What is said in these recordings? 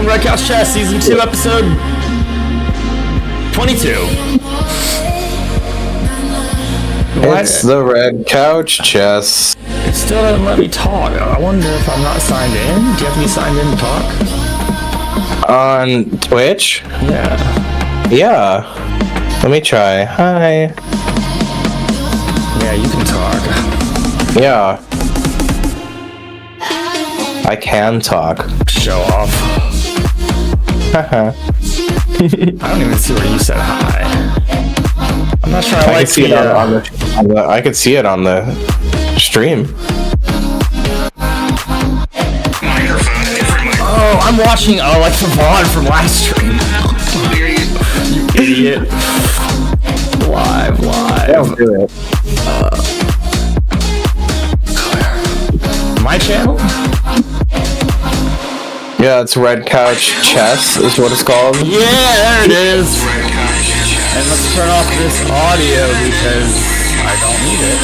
Red Couch Chess, Season 2, Episode 22. It's the Red Couch Chess. It still doesn't let me talk. I wonder if I'm not signed in. Do you have to be signed in to talk? On Twitch? Yeah. Yeah. Let me try. Hi. Yeah, you can talk. Yeah. I can talk. Show off. Haha. I don't even see where you said hi. I'm not sure I like see it on the I could see it on the stream. Oh, I'm watching like the VOD from last stream. You idiot. Live. Don't do it. My channel? Yeah, it's Red Couch Chess is what it's called. Yeah, there it is. And let's turn off this audio because I don't need it.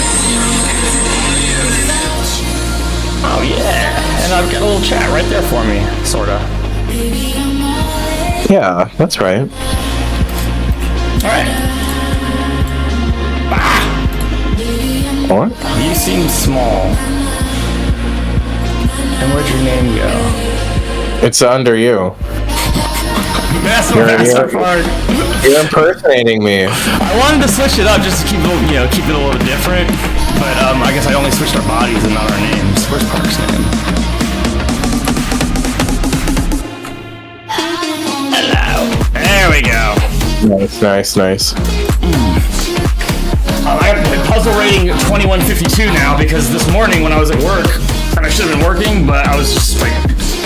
Oh yeah, and I've got a little chat right there for me, sorta. Yeah, that's right. Alright. What? You seem small. And where'd your name go? It's under you. That's the best part. You're impersonating me. I wanted to switch it up just to keep it, keep it a little different. But I guess I only switched our bodies and not our names. Where's Park's name? Hello. There we go. Nice. I have puzzle rating 2152 now because this morning when I was at work, and I should have been working, but I was just like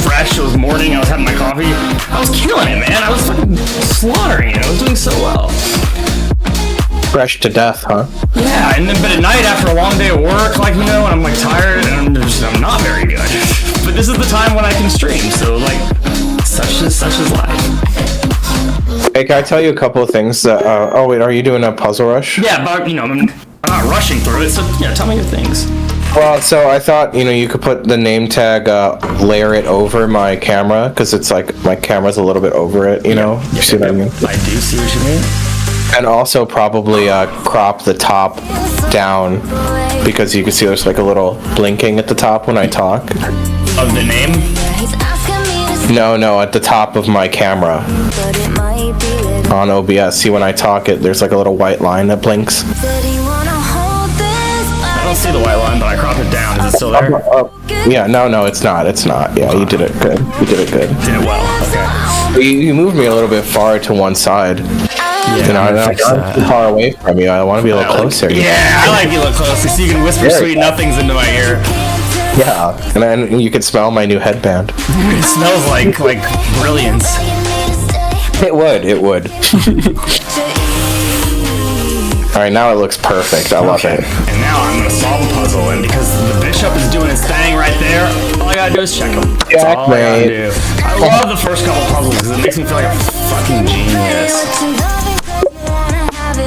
fresh. It was morning. I was having my coffee. I was killing it, man. I was fucking slaughtering it. I was doing so well. Fresh to death, huh? Yeah, but at night after a long day of work, and I'm like tired and I'm not very good. But this is the time when I can stream, so such is life. Hey, can I tell you a couple of things that, oh wait, are you doing a puzzle rush? Yeah, but I'm not rushing through it, so tell me your things. Well, so I thought, you could put the name tag, layer it over my camera, because it's like, my camera's a little bit over it, you know? You see what I mean? I do see what you mean. And also probably, crop the top down, because you can see there's like a little blinking at the top when I talk. Of the name? No, at the top of my camera. On OBS, see when I talk there's like a little white line that blinks. I don't see the white line, but I cropped it down. Is it still there? Yeah, no, it's not. Yeah, you did it good. Did it well, okay. You moved me a little bit far to one side. Yeah, I'm too far away from you. I want to be a little closer. Yeah, I like to be a little closer so you can whisper sweet nothings into my ear. Yeah, and then you can smell my new headband. It smells like brilliance. It would. Alright, now it looks perfect. I love it. And now I'm gonna solve a puzzle, and because the bishop is doing his thing right there, all I gotta do is check him. That's all I gotta do. I love the first couple puzzles because it makes me feel like a fucking genius.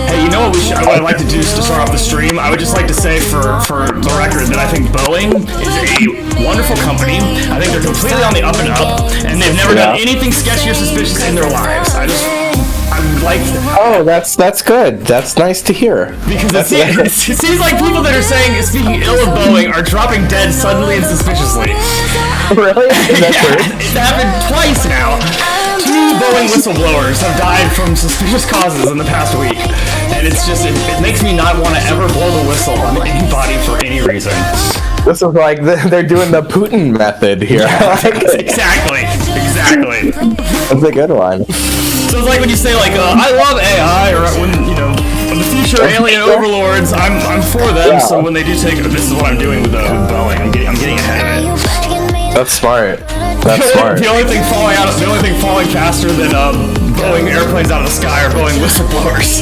Hey, you know what I'd like to do to start off the stream? I would just like to say for the record that I think Boeing is a wonderful company. I think they're completely on the up and up, and they've never done anything sketchy or suspicious in their lives. I like. Oh, that's good. That's nice to hear. Because it seems like people that are speaking ill of Boeing are dropping dead suddenly and suspiciously. Really? Is that true? It's happened twice now. 2 Boeing whistleblowers have died from suspicious causes in the past week. And it makes me not want to ever blow the whistle on anybody for any reason. This is like, they're doing the Putin method here. Yeah, exactly. That's a good one. So it's like when you say I love AI, or when the future alien overlords, I'm for them. Yeah. So when they do take this is what I'm doing with Boeing. I'm getting ahead of it. That's smart. The only thing falling faster than Boeing airplanes out of the sky are Boeing whistleblowers.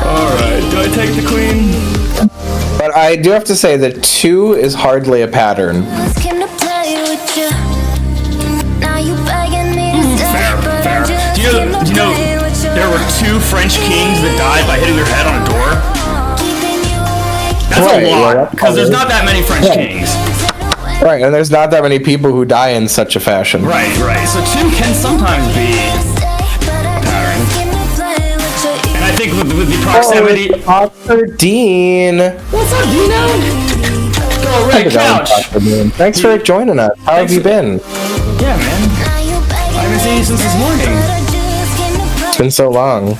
All right, do I take the queen? But I do have to say that 2 is hardly a pattern. Fair. Do you know there were 2 French kings that died by hitting their head on a door? That's a lot, because there's not that many French kings. Right, and there's not that many people who die in such a fashion. Right. So 2 can sometimes be a pattern. And I think with the proximity... Dr. Dean! What's up, Dino? Go red couch! Thanks for joining us. How have you been? Yeah, man. I haven't seen you since this morning. It's been so long.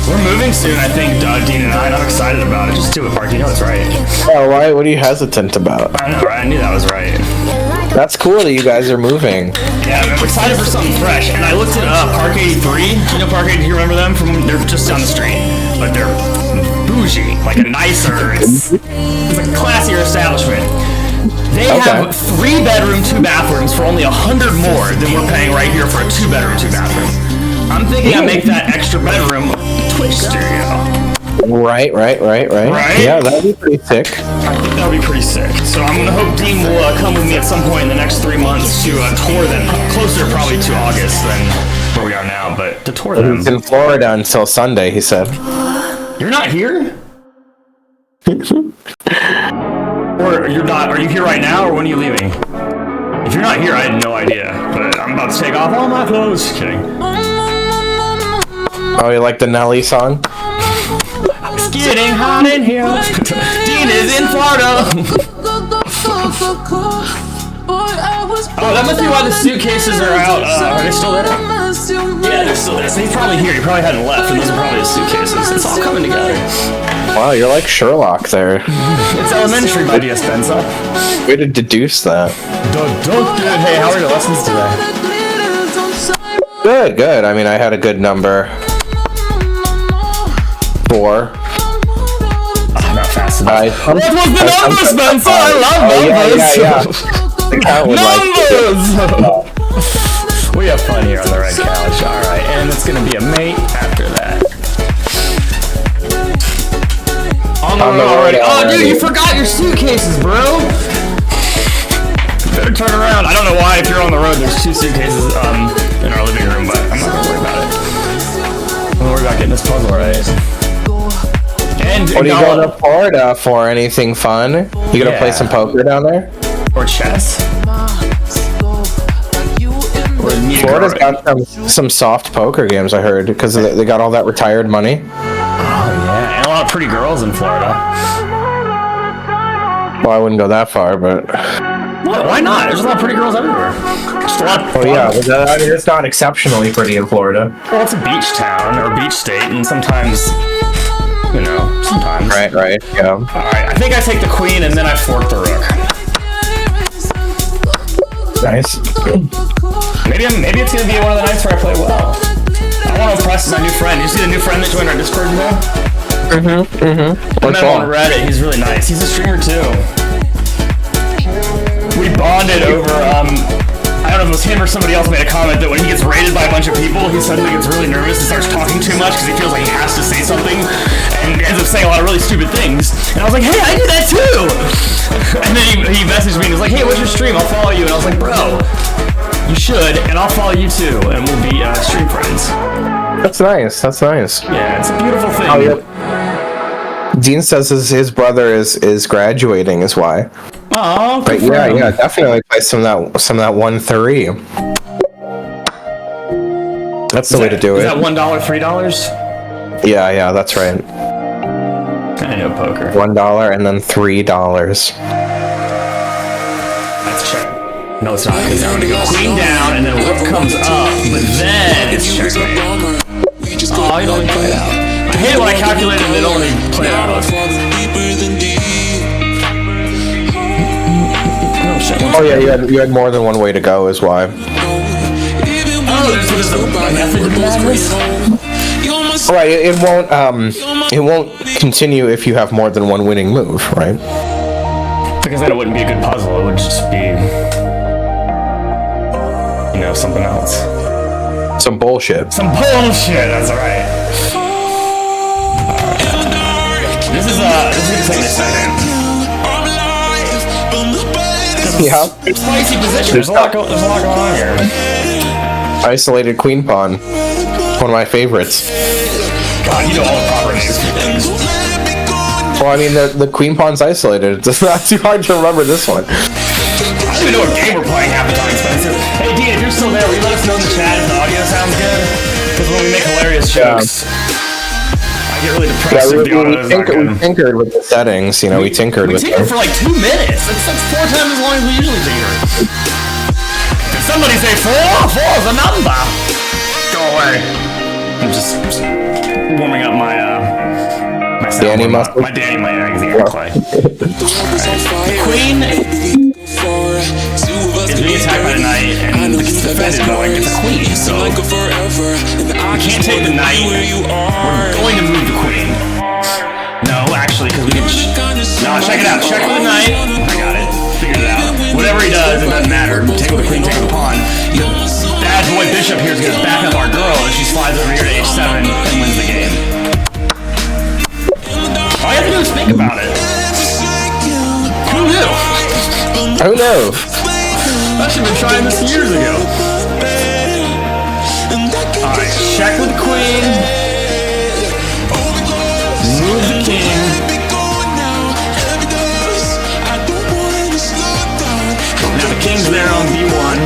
We're moving soon, I think, Dean and I. And I'm excited about it. Just do it, Mark. You know it's right. Oh, why? What are you hesitant about? I know, right? I knew that was right. That's cool that you guys are moving. Yeah, I'm excited for something fresh. And I looked at Park 83. You know Park 83? Do you remember them? They're just down the street. But they're bougie. Like a nicer. It's a classier establishment. They have 3 bedroom, 2 bathrooms for only $100 more than we're paying right here for a 2 bedroom, 2 bathroom. I'm thinking I make that extra bedroom a Twitch studio. Right? Yeah, that'd be pretty sick. I think that would be pretty sick. So I'm gonna hope Dean will come with me at some point in the next 3 months to tour them. Closer probably to August than where we are now, but to tour them. He's in Florida until Sunday, he said. You're not here? Or you're not? Are you here right now, or when are you leaving? If you're not here, I had no idea. But I'm about to take off all my clothes. Just kidding. Oh, you like the Nelly song? It's getting hot in here. Dean is in Florida. Oh, that must be why the suitcases are out. Are they still there? Yeah, they're still there. So he's probably here. He probably hadn't left, and those are probably his suitcases. It's all coming together. Wow, you're like Sherlock there. It's elementary, my dear Spencer. Way to deduce that. Hey, how are your lessons today? Good. I mean, I had a good number. 4. I'm not fast enough. What was the number, Spencer? I love numbers. Yeah. The count was numbers! We have fun here on the red couch. Alright, and it's gonna be a mate after that. On the road already. Oh, dude, you forgot your suitcases, bro! You better turn around. I don't know why, if you're on the road, there's 2 suitcases in our living room, but I'm not gonna worry about it. I'm gonna worry about getting this puzzle right. And what are you going to Florida for? Anything fun? You gonna play some poker down there? Or chess? Florida's got some soft poker games, I heard, because they got all that retired money. Oh, yeah. And a lot of pretty girls in Florida. Well, I wouldn't go that far, but... What? Why not? There's a lot of pretty girls everywhere. Just a lot of fun. Oh, yeah. I mean, it's not exceptionally pretty in Florida. Well, it's a beach town, or beach state, and sometimes... You know, sometimes. Right, yeah. Alright, I think I take the queen and then I fork the rook. Nice. Maybe it's gonna be one of the nights where I play well. I want to impress my new friend. You see the new friend that joined our Discord today? I met him on Reddit. He's really nice. He's a streamer too. We bonded over, I don't know if it was him or somebody else made a comment that when he gets raided by a bunch of people, he suddenly gets really nervous and starts talking too much because he feels like he has to say something and ends up saying a lot of really stupid things. And I was like, hey, I do that too! And then he messaged me and was like, hey, what's your stream? I'll follow you. And I was like, bro, you should, and I'll follow you too, and we'll be stream friends. That's nice. Yeah, it's a beautiful thing. Oh, yeah. Dean says his brother is graduating, is why. Oh, but yeah, definitely play some of that 1-3. That's the way to do it. Is that $1, $3? Yeah, that's right. I know poker. $1 and then $3. That's check. No, it's not, because now I'm gonna go queen down, and then rook comes up, but then it's checkmate. Oh, you don't even play it out. I hate it when I calculate and they don't really play it out. Oh yeah, you had more than one way to go, is why. Oh, there's a method to madness? Right, it won't continue if you have more than one winning move, right? Because then it wouldn't be a good puzzle, it would just be, you know, something else. Some bullshit. That's right. This is gonna take a second. Yeah. Spicy position. There's a lot going on here. Isolated queen pawn. One of my favorites. God, you know all the proper names for things. Well, I mean, the queen pawn's isolated. It's not too hard to remember this one. I don't even know what game we're playing half the time, Spencer. Hey, Dean, if you're still there, will you let us know in the chat if the audio sounds good? Because when we make hilarious jokes, I get really depressed if the audio is not good. We tinkered with the settings, you know, we tinkered with them. We tinkered for like 2 minutes. That's 4 times as long as we usually tinker. Did somebody say 4? 4 is a number. Go away. I'm just warming up my Danny muscle. My Danny, my clay. Queen is being attacked by the knight, and it's defended, but like it's a queen, so we can't take the knight. We're going to move the queen. No, actually, because we can. No, check it out. Check with the knight. I got it. Figured it out. Whatever he does, it doesn't matter. Take with the queen, take with the pawn. The bad boy bishop here is going to back up our girl, and she slides over here to h7 and wins the game. All you have to do is think about it. Who knew? Who knew? I should have been trying this years ago. Alright, check with the queen. Move the king. Now the king's there on b1.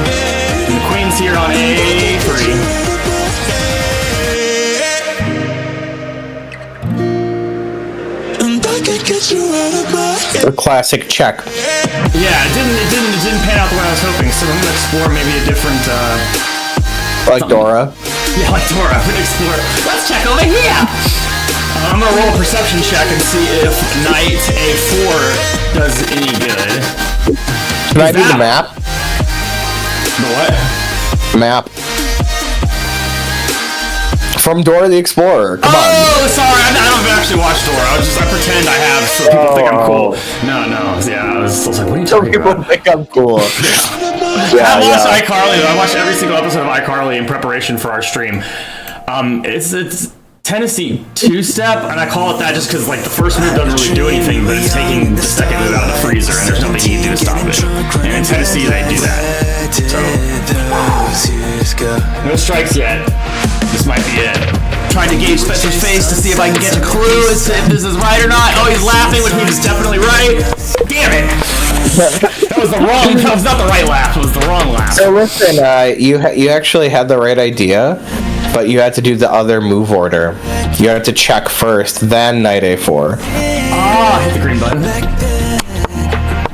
And the queen's here on a3. A classic check. Yeah, it didn't pan out the way I was hoping, so I'm gonna explore maybe a different Like Dora. Yeah, like Dora. I'm gonna explore. Let's check over here! I'm gonna roll a perception check and see if knight a4 does any good. Can I do the map? The what? Map. From Dora the Explorer. Come on. Oh, sorry. I don't actually watch Dora. I pretend I have so people think I'm cool. No. Yeah, I was like, what are you talking about? People think I'm cool. I watched iCarly. I watched every single episode of iCarly in preparation for our stream. It's Tennessee two-step, and I call it that just because like the first move doesn't really do anything, but it's taking the second move out of the freezer, and there's nothing you can do to stop it. And in Tennessee, they do that. So, no strikes yet. This might be it. Trying to gauge Spencer's face to see if I can get a clue as to if this is right or not. Oh, he's laughing, which means it's definitely right. Damn it! That was not the right laugh. It was the wrong laugh. So listen, you actually had the right idea, but you had to do the other move order. You had to check first, then knight a4. Ah, hit the green button.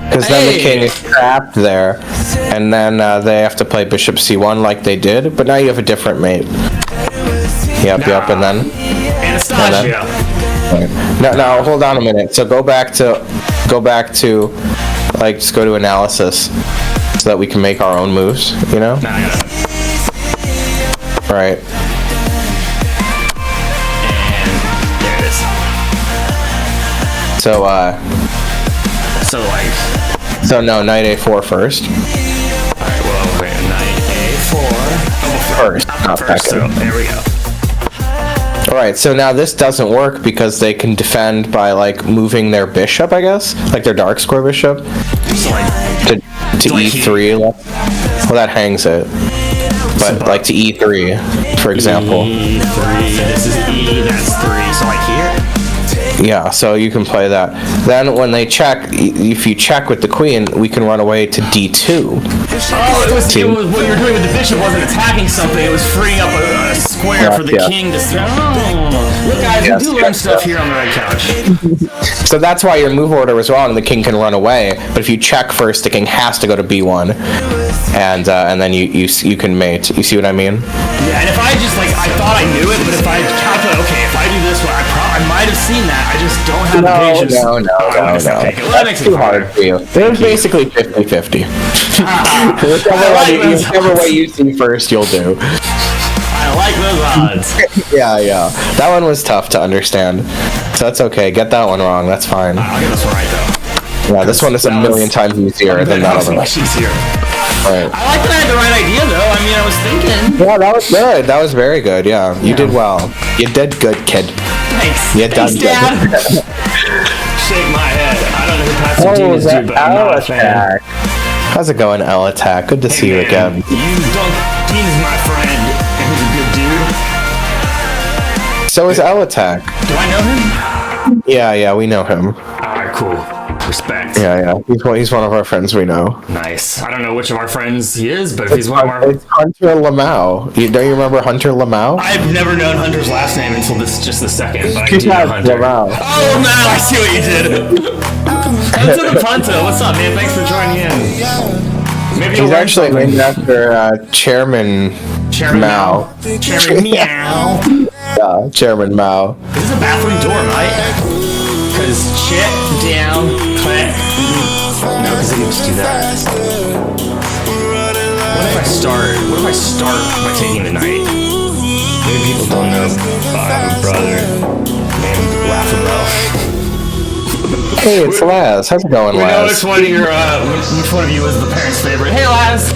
Because then the king is trapped there, and then they have to play bishop c1 like they did, but now you have a different mate. Yep, and then... Anastasia! No, hold on a minute. So go back to, like, just go to analysis, so that we can make our own moves, you know? Nah, I got it. Right. And there it is. So no, knight a4 first. Alright, well, wait, knight a4. First, not first, so there we go. Alright, so now this doesn't work because they can defend by, like, moving their bishop, I guess? Like their dark square bishop? So, like, To e3. Well, that hangs it. But, like, to e3, for example. E3, this is E, that's 3, so like here? Yeah, so you can play that. Then when they check, if you check with the queen, we can run away to d2. Oh, it was what you were doing with the bishop wasn't attacking something, it was freeing up a square for the king to... Oh, look guys, we do learn stuff here on the Red Couch. So that's why your move order was wrong. The king can run away, but if you check first, the king has to go to b1, and then you can mate. You see what I mean? Yeah, and if I just like I thought I knew it, but if I calculate, okay, if I do this one, I might have seen that. I just don't have the patience. No. Well, that makes it too hard for you. It was basically 50-50. Whichever way you see first, you'll do. I like those odds. Yeah. That one was tough to understand. So that's okay. Get that one wrong. That's fine. I'll get this one right though. Yeah, this one is a million times easier than that other one. Much easier. Right. I like that I had the right idea though. I mean, I was thinking. Yeah, that was good. That was very good. Yeah, you did well. You did good, kid. Thanks. You done Dad. good. Shake my head. I don't know who Pastor Dean is, but I'm not a fan. How's it going, L Attack? Good to see you again. Dean is my friend, and he's a good dude. So is L Attack. Do I know him? Yeah, we know him. Alright, cool. Respect. Yeah. He's one of our friends we know. Nice. I don't know which of our friends he is, but if he's one of our... It's Hunter Lamau. Don't you remember Hunter Lamau? I've never known Hunter's last name until just the second, but I do know Yeah, Hunter. Lamau. Oh, man, I see what you did. Hunter the Punto, what's up, man? Thanks for joining in. Maybe He's actually named after Chairman Mao. Chairman Meow. Yeah, Chairman Mao. Is this a bathroom door, mate? Because shit, down, click. No, because I can just do that. What if I start by taking the night? Maybe people don't know I have a brother named Laughable. Hey, it's Laz. How's it going, We know Laz? which one of you is the parent's favorite. Hey, Laz!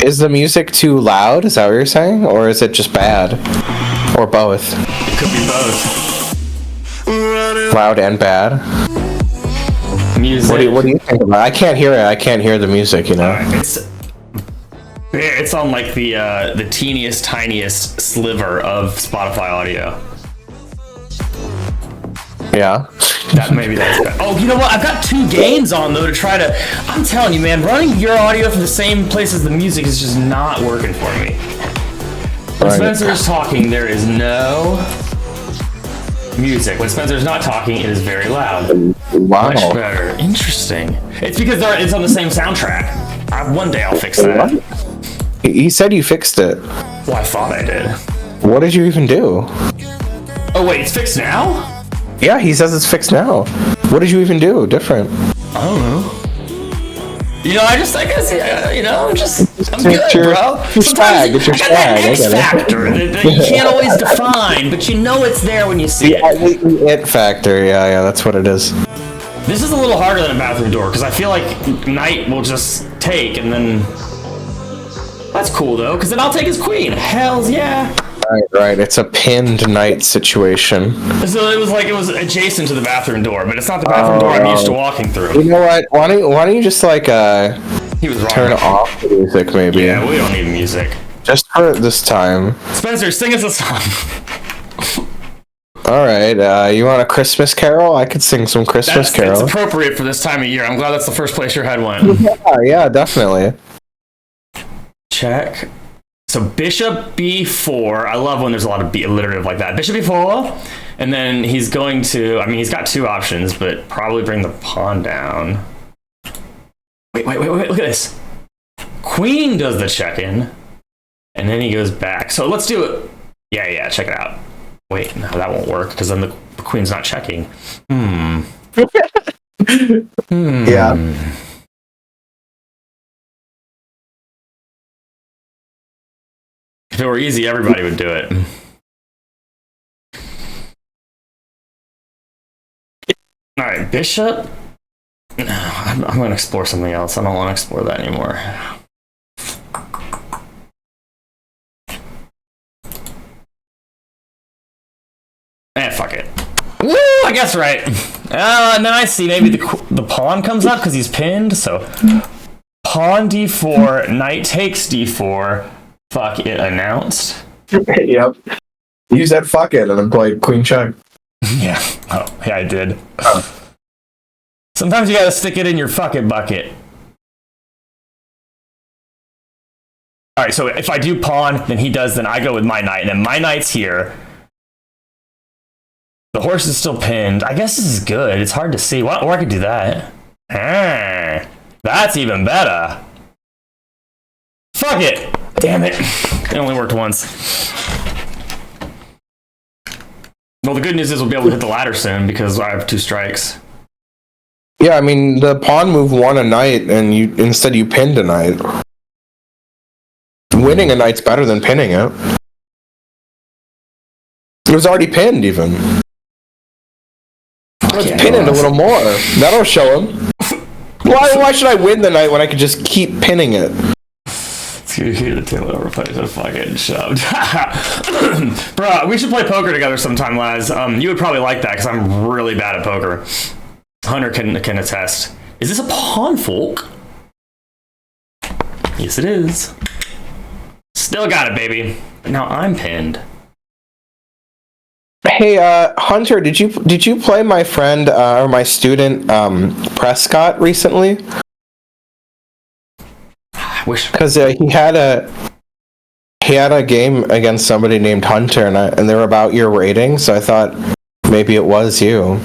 Is the music too loud? Is that what you're saying? Or is it just bad? Or both? It could be both. Loud and bad? Music. What do you think about it? I can't hear it. I can't hear the music, you know? It's on like the teeniest, tiniest sliver of Spotify audio. Yeah. That's bad. Oh, you know what? I've got 2 gains on though to try to. I'm telling you, man, running your audio from the same place as the music is just not working for me. When Spencer is talking, there is no music. When Spencer's not talking, it is very loud. Wow. Much better. Interesting. It's because it's on the same soundtrack. One day I'll fix that. What? He said you fixed it. Well, I thought I did. What did you even do? Oh wait, it's fixed now? Yeah, he says it's fixed now. What did you even do different? I don't know. You know, I guess, you know, I'm good, your, bro. Your swag, it's your I got swag. that X factor that you can't always define, but you know it's there when you see it. The it factor, yeah, that's what it is. This is a little harder than a bathroom door, because I feel like Knight will just take, and then... That's cool, though, because then I'll take his queen. Hells yeah. Right. It's a pinned Knight situation. So it was adjacent to the bathroom door, but it's not the bathroom door I'm used to walking through. You know what? Why don't you just like He was wrong. turn off the music maybe? Yeah, we don't need music. Just for this time. Spencer, sing us a song. All right. You want a Christmas carol? I could sing some Christmas carol. That's appropriate for this time of year. I'm glad that's the first place your head went. Yeah, definitely. Check. So bishop b4. I love when there's a lot of alliterative like that. Bishop b4, and then he's going to. I mean, he's got 2 options, but probably bring the pawn down. Wait! Look at this. Queen does the check-in, and then he goes back. So let's do it. Yeah. Check it out. Wait, no, that won't work because then the queen's not checking. Yeah. If it were easy, everybody would do it. All right, bishop. No, I'm going to explore something else. I don't want to explore that anymore. Fuck it. Woo! I guess right. And then I see maybe the pawn comes up because he's pinned. So pawn d4, knight takes d4. Fuck it, announced. Yep. You said fuck it and then played queen check. Yeah. Oh, yeah, I did. Sometimes you gotta stick it in your fuck it bucket. Alright, so if I do pawn, then he does, then I go with my knight, and then my knight's here. The horse is still pinned. I guess this is good. It's hard to see. Or I could do that. That's even better. Fuck it. Damn it. It only worked once. Well, the good news is we'll be able to hit the ladder soon because I have 2 strikes. Yeah, I mean, the pawn move won a knight, and instead you pinned a knight. Winning a knight's better than pinning it. It was already pinned, even. Let's pin it a little more. That'll show him. Why should I win the knight when I could just keep pinning it? Hear the tail over place and fucking shoved. Bro, we should play poker together sometime, Laz. You would probably like that because I'm really bad at poker. Hunter can attest. Is this a pawn folk? Yes, it is. Still got it, baby. But now I'm pinned. Hey, Hunter, did you play my friend or my student Prescott recently? I wish. Because he had a game against somebody named Hunter, and they were about your rating, so I thought maybe it was you.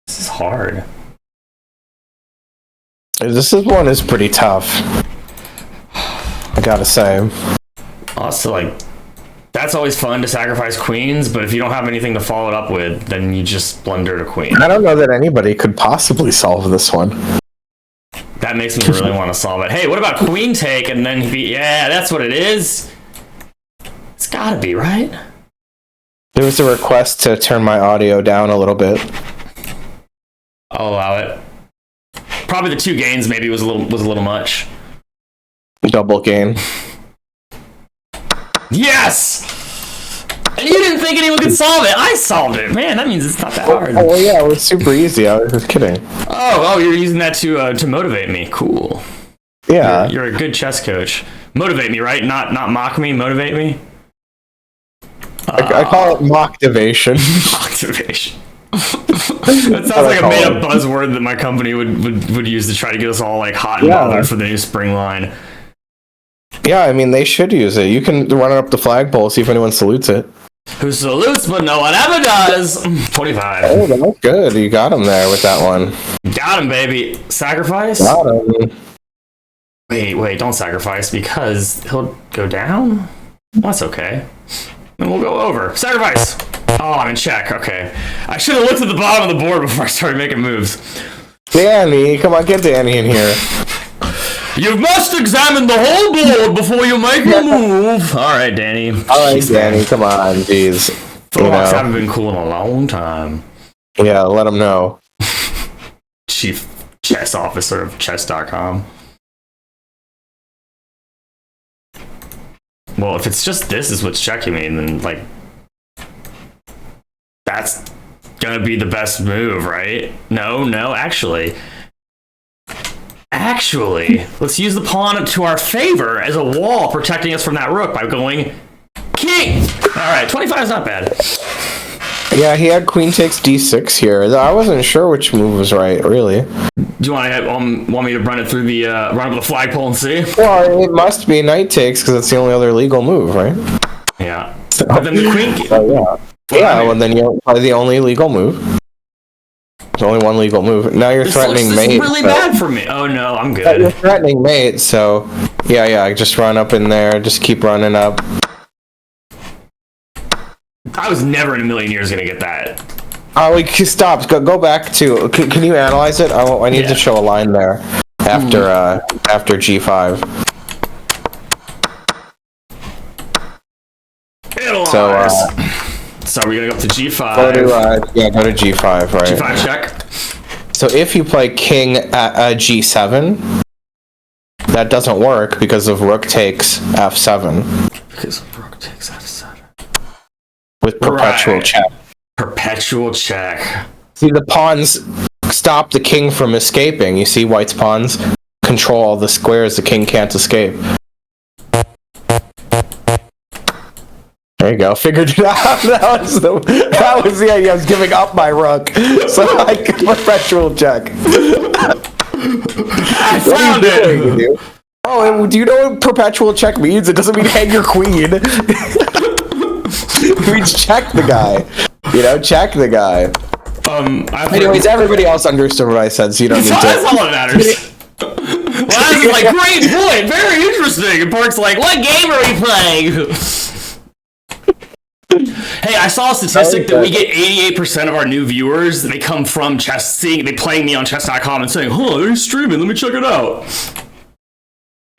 This is hard. One is pretty tough, I gotta say. Also, like, that's always fun to sacrifice queens, but if you don't have anything to follow it up with, then you just blundered a queen. I don't know that anybody could possibly solve this one. That makes me really want to solve it. Hey, what about queen take and then yeah, that's what it is. It's gotta be, right? There was a request to turn my audio down a little bit. I'll allow it. Probably the 2 gains maybe was a little much. Double gain. Yes! And you didn't think anyone could solve it. I solved it. Man, that means it's not that hard. Oh yeah, it was super easy. I was just kidding. Oh, you're using that to motivate me. Cool. Yeah. You're a good chess coach. Motivate me, right? Not mock me, motivate me. I call it mocktivation. Mocktivation. That sounds like a made-up buzzword that my company would use to try to get us all like hot and bothered for the new spring line. Yeah, I mean, they should use it. You can run it up the flagpole, see if anyone salutes it. Who salutes, but no one ever does. 25. Oh, that's good. You got him there with that one. Got him, baby. Sacrifice? Got him. Wait, don't sacrifice because he'll go down? That's okay. Then we'll go over. Sacrifice! Oh, I'm in check. Okay. I should have looked at the bottom of the board before I started making moves. Danny, come on, get Danny in here. You must examine the whole board before you make a move. All right, Danny. All right, Danny, come on, jeez. Footbox haven't been cool in a long time. Yeah, let him know. Chief chess officer of chess.com. Well, if it's just this is what's checking me, then like that's gonna be the best move, right? No, actually, let's use the pawn to our favor as a wall protecting us from that rook by going king. All right, 25 is not bad. Yeah, he had queen takes d6 here. I wasn't sure which move was right, really. Do you want me to run it through the run up the flagpole and see? Well, it must be knight takes because it's the only other legal move, right? Yeah. But then the queen. Well, then you're probably the only legal move. There's only one legal move. Now you're threatening mate. This is really bad for me. Oh no, I'm good. You're threatening mate, so yeah. Just run up in there. Just keep running up. I was never in a million years gonna get that. Oh, stop. Go back to. Can you analyze it? I need to show a line there after G5. So we're gonna go up to G5. Go to G5, right? G5 check. So if you play king at G7, that doesn't work because of rook takes F7. Because rook takes F7. With perpetual check. Perpetual check. See, the pawns stop the king from escaping. You see white's pawns control all the squares the king can't escape. There you go. Figured it out. That was the idea. I was giving up my rook. So I could perpetual check. I found it! Oh, do you know what perpetual check means? It doesn't mean hang your queen. It means check the guy. Check the guy. Anyways, everybody else understood what I said, so you don't need to. That's all that matters. Well, I was like, great point, very interesting. And Park's like, what game are we playing? Hey, I saw a statistic that we get 88% of our new viewers. They come from chess, they playing me on chess.com and saying, "Oh, they're streaming. Let me check it out."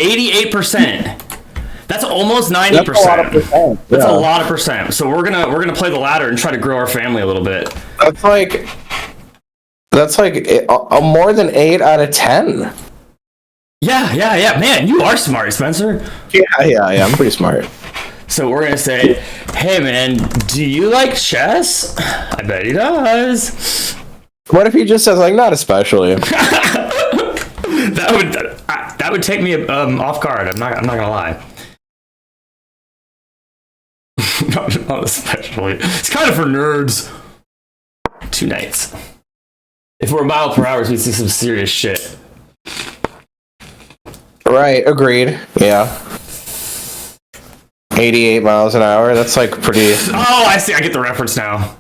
88%. That's almost 90%. That's a lot of percent. So we're gonna play the ladder and try to grow our family a little bit. That's like a more than 8 out of 10. Yeah. Man, you are smart, Spencer. Yeah. I'm pretty smart. So we're gonna say, "Hey, man, do you like chess?" I bet he does. What if he just says like, "Not especially"? That would take me off guard. I'm not gonna lie. Not especially. It's kind of for nerds. 2 nights. If we're mile per hour, we see some serious shit. Right, agreed. Yeah. 88 miles an hour. That's like pretty. Oh, I see. I get the reference now.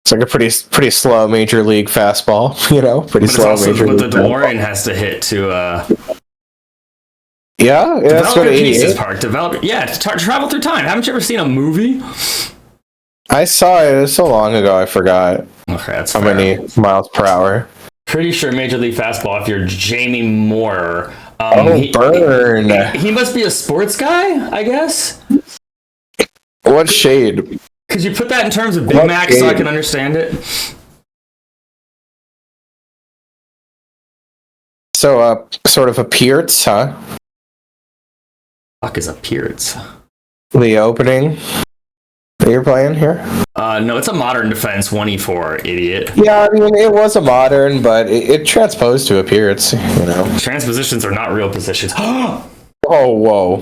It's like a pretty slow major league fastball. You know, pretty But slow it's also major what league. the DeLorean has to hit to. Yeah, that's what 88. Park. Travel through time. Haven't you ever seen a movie? I saw it. It was so long ago. I forgot. Okay, that's how fair. many miles per hour. Pretty sure Major League Fastball. If you're Jamie Moore, burn. He must be a sports guy, I guess. What shade? Could you put that in terms of Big Mac so I can understand it? So, sort of a Pierce, huh? Fuck is a Pierce? The opening that you're playing here? No, it's a modern defense 1E4, idiot. Yeah, I mean, it was a modern, but it transposed to a Pierce, you know. Transpositions are not real positions. Oh, whoa.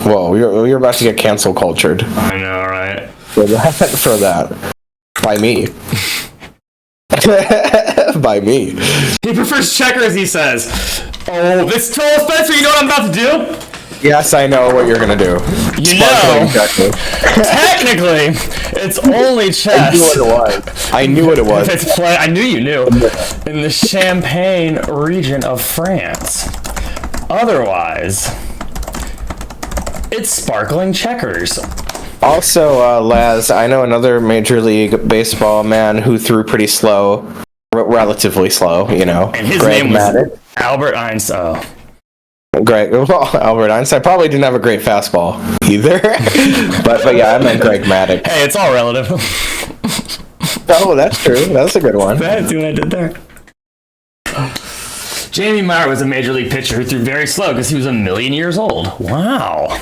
Whoa, you're about to get cancel cultured. I know, right? For that. By me. By me. He prefers checkers, he says. Oh, this total Spencer, you know what I'm about to do? Yes, I know what you're gonna do. You know, technically, it's only chess. I knew what it was. I knew you knew. In the Champagne region of France. Otherwise, it's sparkling checkers. Also, Laz, I know another Major League Baseball man who threw pretty slow, relatively slow, you know. And his name was Albert Einstein. Albert Einstein probably didn't have a great fastball either. but yeah, I meant Greg Maddux. Hey, it's all relative. Oh, that's true. That's a good one. See what I did there? Jamie Meyer was a major league pitcher who threw very slow because he was 1,000,000 years old. Wow.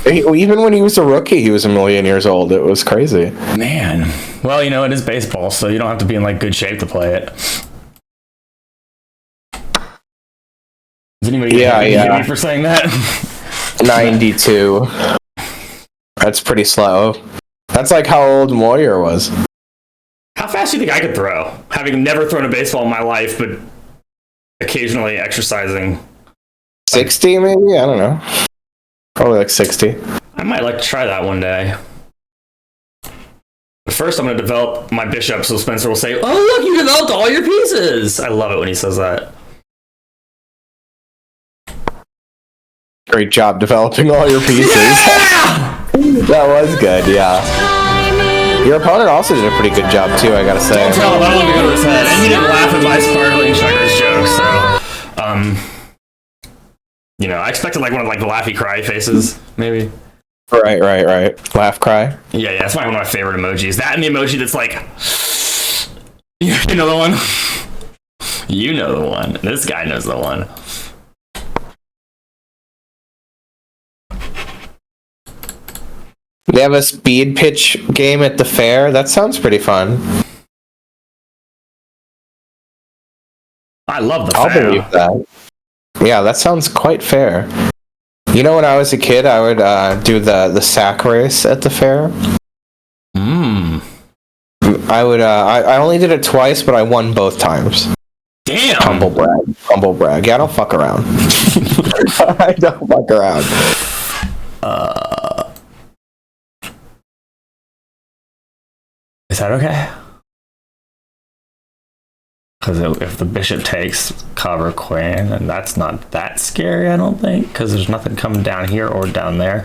Even when he was a rookie, he was 1,000,000 years old. It was crazy. Man. Well, you know, it is baseball, so you don't have to be in like good shape to play it. Is anybody hit me for saying that? 92. That's pretty slow. That's like how old Moyer was. How fast do you think I could throw? Having never thrown a baseball in my life, but occasionally exercising. 60 maybe? I don't know. Probably like 60. I might like to try that one day. But first I'm going to develop my bishop so Spencer will say, "Oh, look, you developed all your pieces." I love it when he says that. Great job developing all your pieces. Yeah! That was good, yeah. Your opponent also did a pretty good job too, I gotta say. Don't tell him, I don't let me go to his head. And he didn't laugh at my sparkling checkers joke, so you know, I expected like one of like the laughy cry faces, maybe. Right. Laugh cry. Yeah, that's one of my favorite emojis. That and the emoji that's like, you know the one? You know the one. This guy knows the one. They have a speed pitch game at the fair. That sounds pretty fun. I love the I'll fair. believe that. Yeah, that sounds quite fair. You know, when I was a kid, I would do the sack race at the fair. I would. I only did it twice, but I won both times. Damn. Humble brag. Yeah, I don't fuck around. I don't fuck around. Is that okay? Because if the bishop takes cover queen, and that's not that scary, I don't think, because there's nothing coming down here or down there.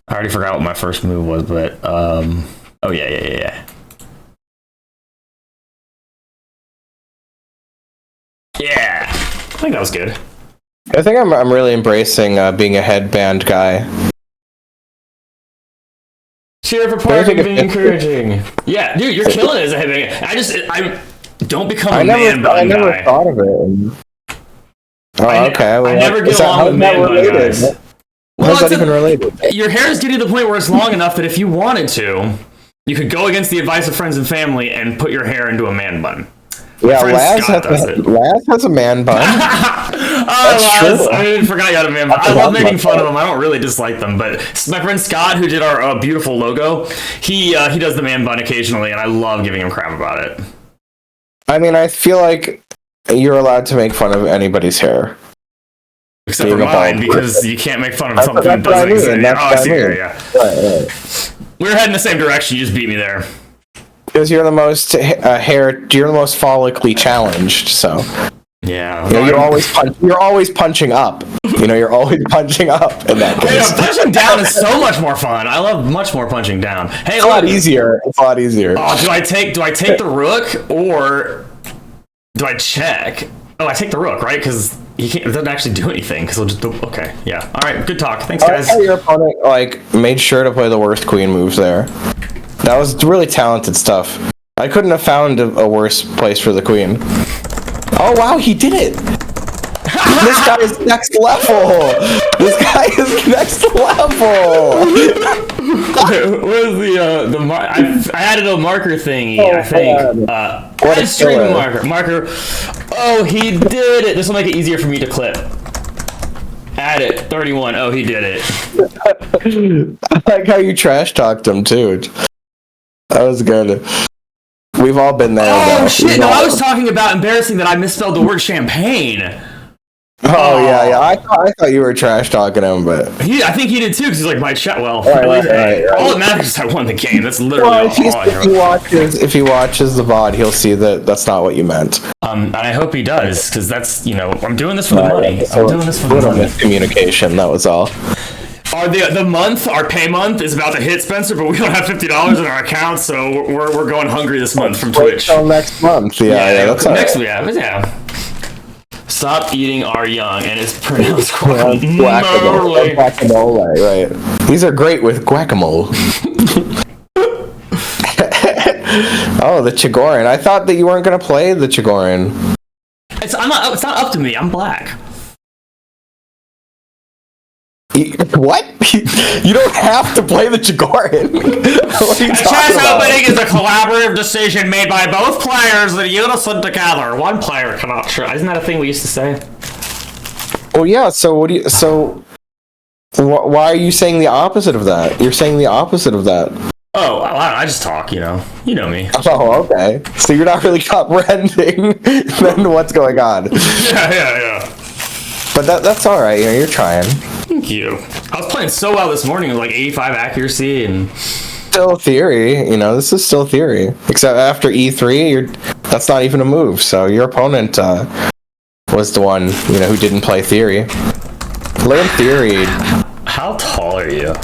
I already forgot what my first move was, but oh yeah. Yeah, I think that was good. I think I'm really embracing being a headband guy. Cheer for Park and being encouraging. Yeah, dude, you're killing it as a headband. I don't become a man bun guy. I never thought of it. Oh, okay. Well, I never get along with man bun guys. How's that even related? Your hair is getting to the point where it's long enough that if you wanted to, you could go against the advice of friends and family and put your hair into a man bun. Yeah, Laz has a man bun. That's true. I forgot you had a man. I love making fun of them. I don't really dislike them, but my friend Scott, who did our beautiful logo, he does the man bun occasionally, and I love giving him crap about it. I mean, I feel like you're allowed to make fun of anybody's hair. Except for mine, because you can't make fun of something that doesn't exist. I see. Yeah. Right. We were heading the same direction. You just beat me there. Because you're the most you're the most follically challenged. So yeah, you're always punching up. You're always punching up in that case. Punching down is so much more fun. I love much more punching down. Hey, it's a lot easier. It's a lot easier. Oh, do I take the rook or do I check? Oh, I take the rook, right? Because it doesn't actually do anything. Because okay, yeah. All right, good talk. Thanks, guys. I like how your opponent made sure to play the worst queen move there. That was really talented stuff. I couldn't have found a worse place for the queen. Oh wow, he did it! This guy is next level! This guy is next level! Where's I added a marker thingy, I think. What a string marker. Oh, he did it! This will make it easier for me to clip. Add it. 31. Oh, he did it. I like how you trash talked him too. That was good. We've all been there. Oh shit! No, I was talking about embarrassing that I misspelled the word champagne. Oh yeah. I thought you were trash talking him, but I think he did too, because he's like my chat. Well, right. All that matters is I won the game. That's literally all. If he watches the VOD, he'll see that that's not what you meant. And I hope he does, because that's I'm doing this for the money. I'm doing this for the money. Miscommunication. That was all. Our pay month is about to hit, Spencer, but we don't have $50 in our account, so we're going hungry this month from Twitch. Until next month. Yeah, that's next week. Yeah. Stop eating our young, and it's pronounced guacamole. Guacamole, right. These are great with guacamole. Oh, the Chigorin. I thought that you weren't going to play the Chigorin. It's not up to me. I'm black. What? You don't have to play the Chigorin. Chess opening is a collaborative decision made by both players in unison together. One player cannot. Isn't that a thing we used to say? Well, yeah. So what do you? So why are you saying the opposite of that? You're saying the opposite of that. Oh, I just talk. You know me. Oh, okay. So you're not really comprehending then what's going on. Yeah. But that's all right. You're trying. Thank you. I was playing so well this morning with 85 accuracy and still theory. This is still theory. Except after E3, that's not even a move. So your opponent was the one who didn't play theory. Learn theory. How tall are you?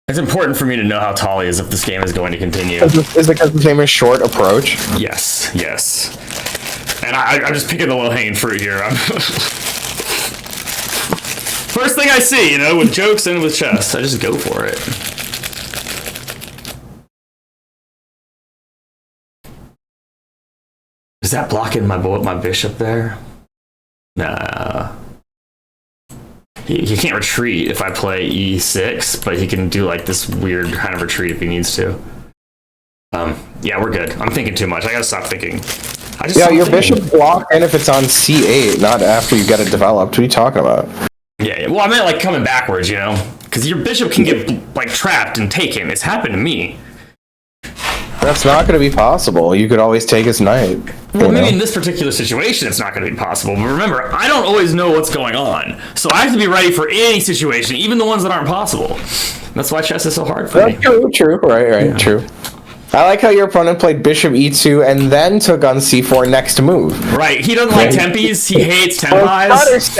It's important for me to know how tall he is if this game is going to continue. Is it because his name is Short Approach? Yes. And I'm just picking the low-hanging fruit here. First thing I see, with jokes and with chess, I just go for it. Is that blocking my bishop there? Nah. He can't retreat if I play e6, but he can do this weird kind of retreat if he needs to. Yeah, we're good. I'm thinking too much. I gotta stop thinking. Your bishop blocked in if it's on c8, not after you get it developed. What are you talking about? Yeah. Well, I meant coming backwards, because your bishop can get trapped and taken. It's happened to me. That's not going to be possible. You could always take his knight. Well, maybe in this particular situation it's not going to be possible. But remember, I don't always know what's going on, so I have to be ready for any situation, even the ones that aren't possible. That's why chess is so hard for me. True. Right. Yeah. True. I like how your opponent played bishop e2 and then took on c4 next move. Right, he doesn't like tempies, he hates tempis.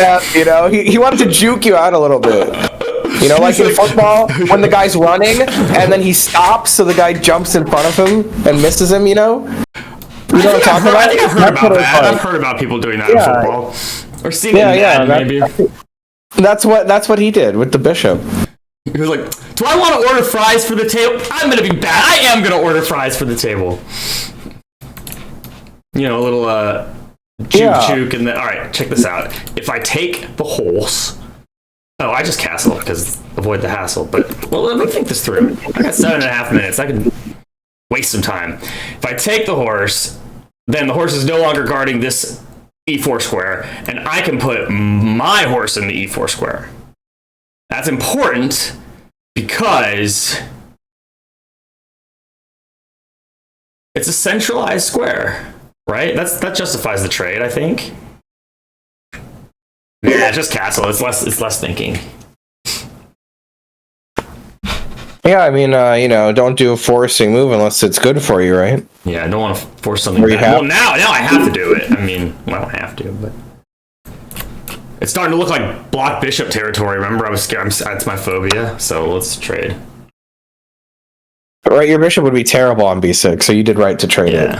He wanted to juke you out a little bit. Like in football, when the guy's running, and then he stops so the guy jumps in front of him and misses him, You know what I'm talking about? I think I've heard about that. I've heard about people doing that in football. Or seen it in Madden, maybe. That's what he did with the bishop. He was like, do I want to order fries for the table? I'm going to be bad. I am going to order fries for the table. A little juke and then... Alright, check this out. If I take the horse... Oh, I just castle because avoid the hassle. But, let me think this through. I got 7.5 minutes. I can waste some time. If I take the horse then the horse is no longer guarding this e4 square, and I can put my horse in the e4 square. That's important because it's a centralized square, right? That justifies the trade, I think. Yeah, just castle. It's less thinking. Yeah, I mean, don't do a forcing move unless it's good for you, right? Yeah, I don't want to force something bad. Well, now I have to do it. I mean, well, I don't have to, but it's starting to look like block bishop territory. Remember, I was scared. That's my phobia. So let's trade. Right, your bishop would be terrible on b6, so you did right to trade it.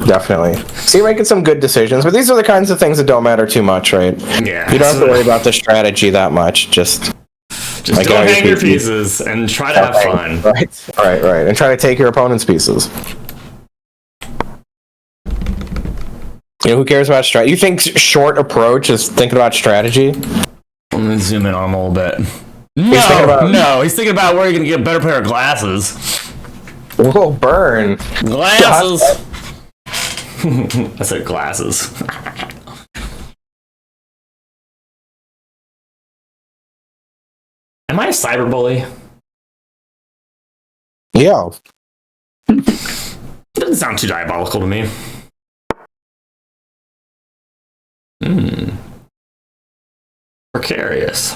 Definitely. So you're making some good decisions, but these are the kinds of things that don't matter too much, right? Yeah. You don't have to worry about the strategy that much. Just don't hang your pieces and try to have fun. Right. And try to take your opponent's pieces. Who cares about strategy? You think short approach is thinking about strategy? I'm going to zoom in on him a little bit. No, he's thinking about where you're going to get a better pair of glasses. Whoa, burn. Glasses! I said glasses. Am I a cyberbully? Yeah. Doesn't sound too diabolical to me. Precarious.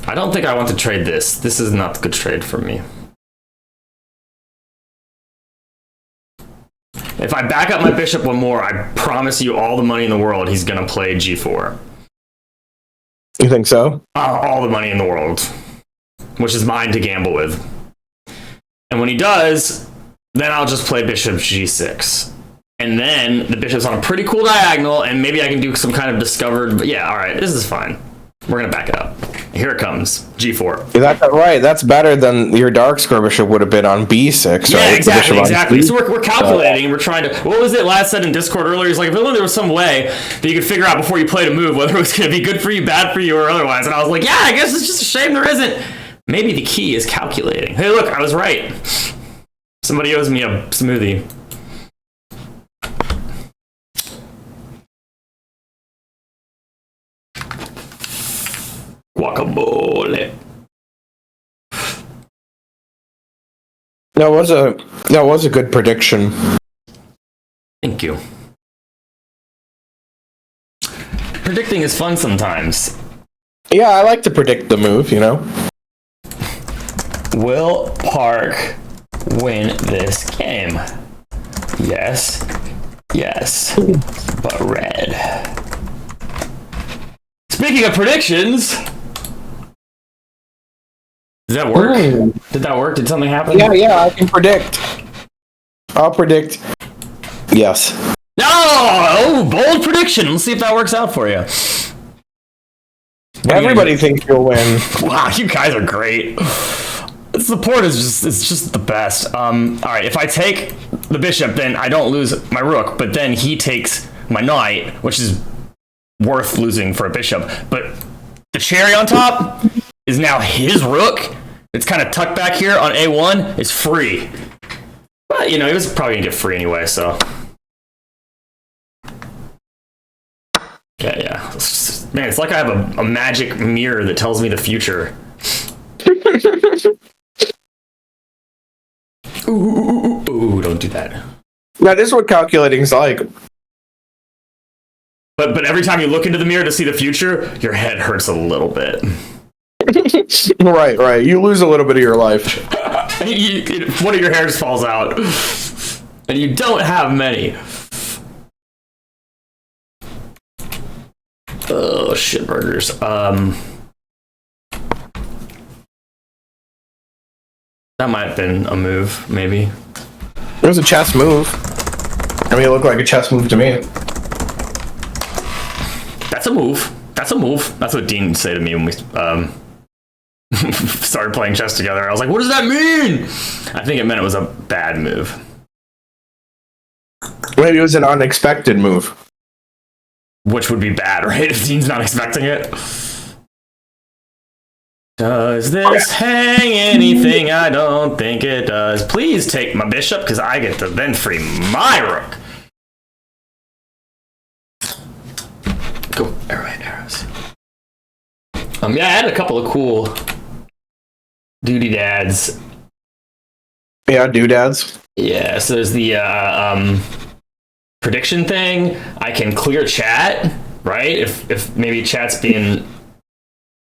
I don't think I want to trade this. This is not a good trade for me. If I back up my bishop one more, I promise you all the money in the world he's going to play g4. You think so? All the money in the world. Which is mine to gamble with. And when he does, then I'll just play bishop g6. And then the bishop's on a pretty cool diagonal, and maybe I can do some kind of discovered... But yeah, alright, this is fine. We're going to back it up. Here it comes. g4. That's right. That's better than your dark square bishop would have been on b6, right? Yeah, exactly. So we're calculating. We're trying to... What was it Lad said in Discord earlier? He's like, if only there was some way that you could figure out before you played a move whether it was going to be good for you, bad for you, or otherwise. And I was like, yeah, I guess it's just a shame there isn't. Maybe the key is calculating. Hey, look, I was right. Somebody owes me a smoothie. Guacamole. That was a good prediction. Thank you. Predicting is fun sometimes. Yeah, I like to predict the move, Will Park win this game? Yes. Yes. But red. Speaking of predictions... Does that work? Did that work? Did something happen? Yeah, I can predict. I'll predict. Yes. No! Oh, bold prediction. Let's see if that works out for you. Everybody thinks you'll win. Wow, you guys are great. The support is just the best. All right, if I take the bishop, then I don't lose my rook, but then he takes my knight, which is worth losing for a bishop. But the cherry on top is now his rook. It's kind of tucked back here on A1. It's free. But, he was probably going to get free anyway, so... Yeah. Man, it's like I have a magic mirror that tells me the future. Ooh, don't do that. That is what calculating's like. But every time you look into the mirror to see the future, your head hurts a little bit. Right. You lose a little bit of your life. One of your hairs falls out. And you don't have many. Oh, shit burgers. That might have been a move, maybe. It was a chess move. I mean, it looked like a chess move to me. That's a move. That's what Dean would say to me when we started playing chess together. I was like, what does that mean? I think it meant it was a bad move. Maybe it was an unexpected move. Which would be bad, right? If Dean's not expecting it. Does this hang anything? I don't think it does. Please take my bishop, because I get to then free my rook. Cool. Alright, arrows. Yeah, I had a couple of cool duty dads. Yeah, doodads. Yeah, so there's the prediction thing. I can clear chat, right? If maybe chat's being...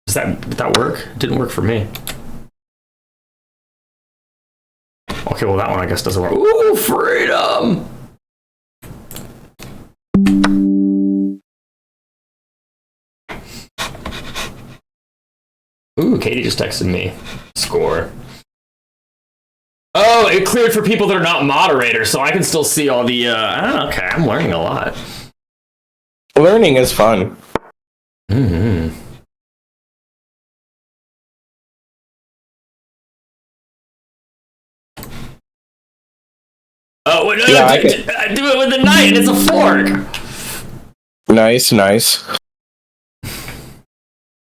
Did that work? It didn't work for me. Okay, well that one I guess doesn't work. Ooh, freedom! Ooh, Katie just texted me. Score. Oh, it cleared for people that are not moderators, so I can still see all the, okay, I'm learning a lot. Learning is fun. Mm-hmm. Oh, wait, no, Yeah, I do it with the knight, and it's a fork! Nice, nice.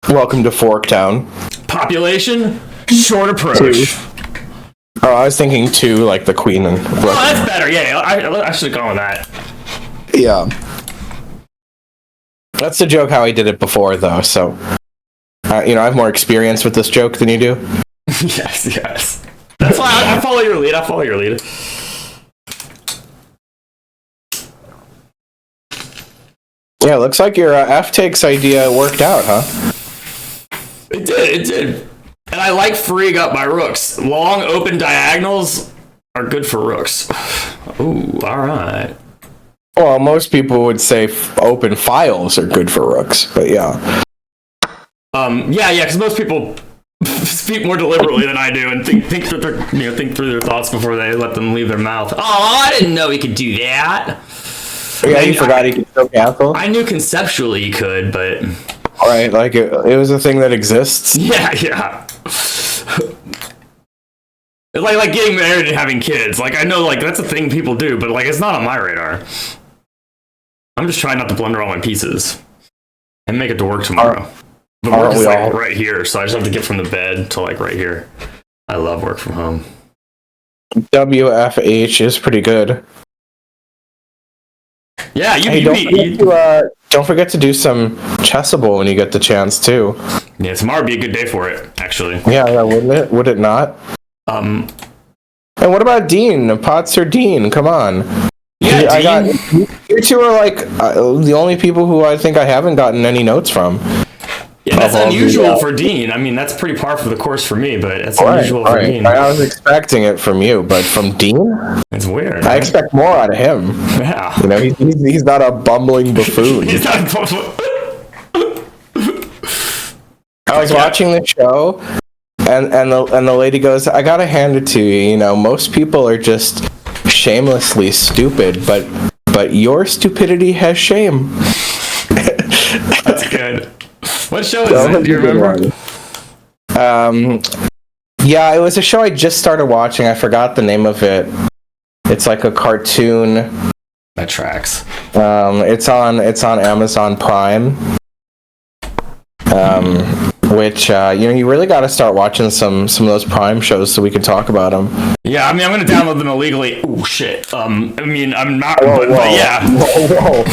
Welcome to Forktown. Population, short approach. 2. Oh, I was thinking 2, like the queen and... Oh, that's better, yeah, I should have gone with that. Yeah. That's the joke how I did it before, though, so... I have more experience with this joke than you do. Yes. That's why I follow your lead, Yeah, looks like your F-takes idea worked out, huh? It did. And I like freeing up my rooks. Long open diagonals are good for rooks. Ooh, alright. Well, most people would say open files are good for rooks, but yeah. Yeah, because most people speak more deliberately than I do and think through their thoughts before they let them leave their mouth. Oh, I didn't know he could do that. Yeah, you forgot he could still cancel? I knew conceptually he could, but... Right, like it was a thing that exists. Yeah. Like getting married and having kids. Like, I know, like, that's a thing people do, but, like, it's not on my radar. I'm just trying not to blunder all my pieces. And make it to work tomorrow. But work is, like, right here, so I just have to get from the bed to, like, right here. I love work from home. WFH is pretty good. Yeah, don't forget to do some chessable when you get the chance too. Yeah, tomorrow would be a good day for it, actually. Yeah, wouldn't it? Would it not? And what about Dean? Potts or Dean? Come on. Yeah, Dean. You two are like the only people who I think I haven't gotten any notes from. Yeah, that's unusual for Dean. I mean, that's pretty par for the course for me, but it's unusual for Dean. I was expecting it from you, but from Dean? It's weird. I expect more out of him. Yeah. He's not a bumbling buffoon. He's not a bumbling. I was watching the show, and the lady goes, "I gotta hand it to you. Most people are just shamelessly stupid, but your stupidity has shame." That's good. What show is it? Do you remember? Yeah, it was a show I just started watching. I forgot the name of it. It's like a cartoon. That tracks. It's on Amazon Prime. Which you really got to start watching some of those Prime shows so we can talk about them. Yeah, I mean, I'm gonna download them illegally. Oh shit. I mean, I'm not. But yeah. Whoa.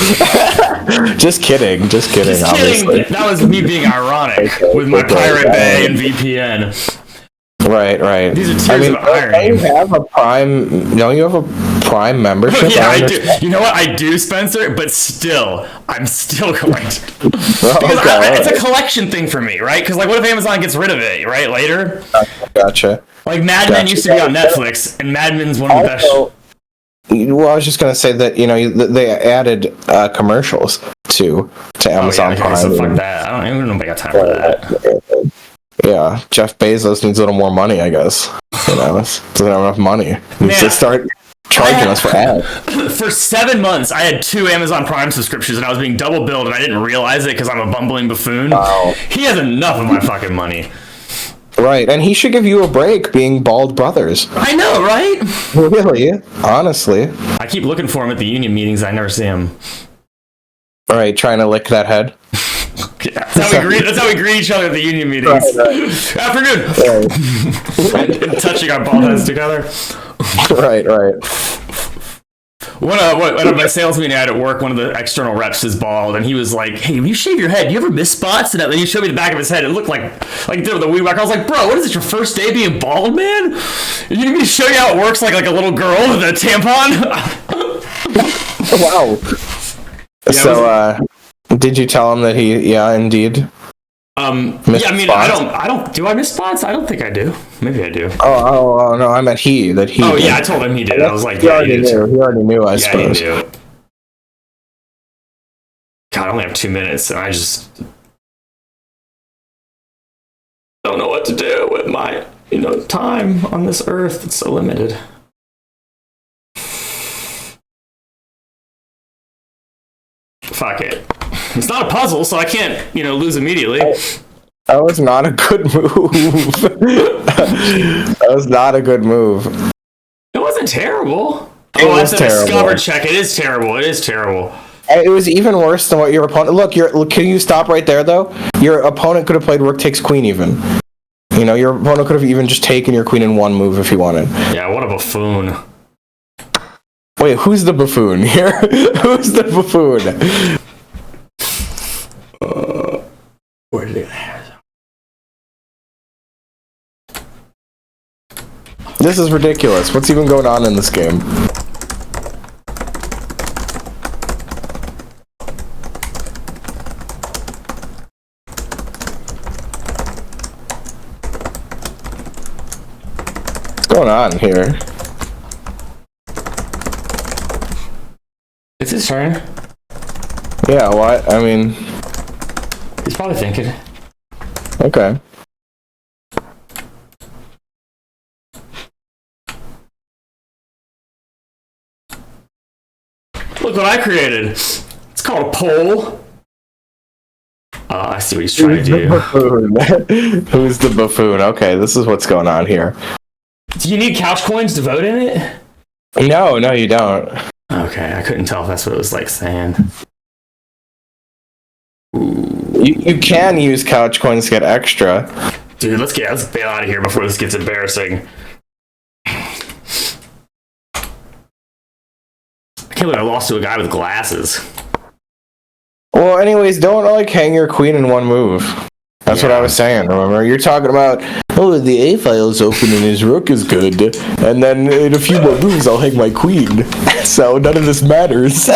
Just kidding. Obviously. That was me being ironic with my Pirate Bay and VPN. Right. These are tears of irony. Don't you have a Prime membership? Yeah, I do. You know what? I do, Spencer, but still, I'm still going to. It's a collection thing for me, right? Because, like, what if Amazon gets rid of it, right, later? Gotcha. Like, Mad Men used to be on Netflix, and Mad Men's one of the best. Well, I was just going to say that, they added commercials to Amazon Prime. So fuck that. I don't even know if I got time for that. Yeah, Jeff Bezos needs a little more money, I guess. Doesn't have enough money. He needs to start charging us for ads. For 7 months, I had 2 Amazon Prime subscriptions, and I was being double billed, and I didn't realize it because I'm a bumbling buffoon. Wow. He has enough of my fucking money. Right, and he should give you a break being bald brothers. I know, right? Really? Honestly. I keep looking for him at the union meetings. I never see him. All right, trying to lick that head. That's how we greet each other at the union meetings. Right. Afternoon. Touching our bald heads together. Right. One of my sales meeting I had at work, one of the external reps is bald, and he was like, "Hey, when you shave your head, do you ever miss spots?" And then he showed me the back of his head. It looked like the weed whacker. I was like, "Bro, what is it? Your first day being bald, man? You need me to show you how it works, like a little girl with a tampon?" Wow. Yeah, so, did you tell him that he? Yeah, indeed. I don't. Do I miss spots? I don't think I do. Maybe I do. Oh, no, I meant he. That he. Oh, did. yeah, I told him he did. I was like, he already knew, I suppose. He knew. God, I only have 2 minutes, and I just don't know what to do with my, time on this earth. It's so limited. Fuck it. It's not a puzzle, so I can't, lose immediately. That was not a good move. That was not a good move. It wasn't terrible. That's a discover check. It is terrible. It was even worse than what your opponent... Look, can you stop right there, though? Your opponent could have played rook takes queen, even. Your opponent could have even just taken your queen in one move if he wanted. Yeah, what a buffoon. Wait, who's the buffoon here? Who's the buffoon? Where did it have? This is ridiculous. What's even going on in this game? What's going on here? It's his turn. Yeah, what? I mean... He's probably thinking. Okay. Look what I created. It's called a poll. I see what he's trying to do. Who's the buffoon? Okay, this is what's going on here. Do you need couch coins to vote in it? No, you don't. Okay, I couldn't tell if that's what it was saying. You can use couch coins to get extra. Dude, let's bail out of here before this gets embarrassing. I can't believe I lost to a guy with glasses. Well, anyways, don't hang your queen in one move. That's what I was saying, remember? You're talking about, the A file's open and his rook is good, and then in a few more moves I'll hang my queen. So none of this matters.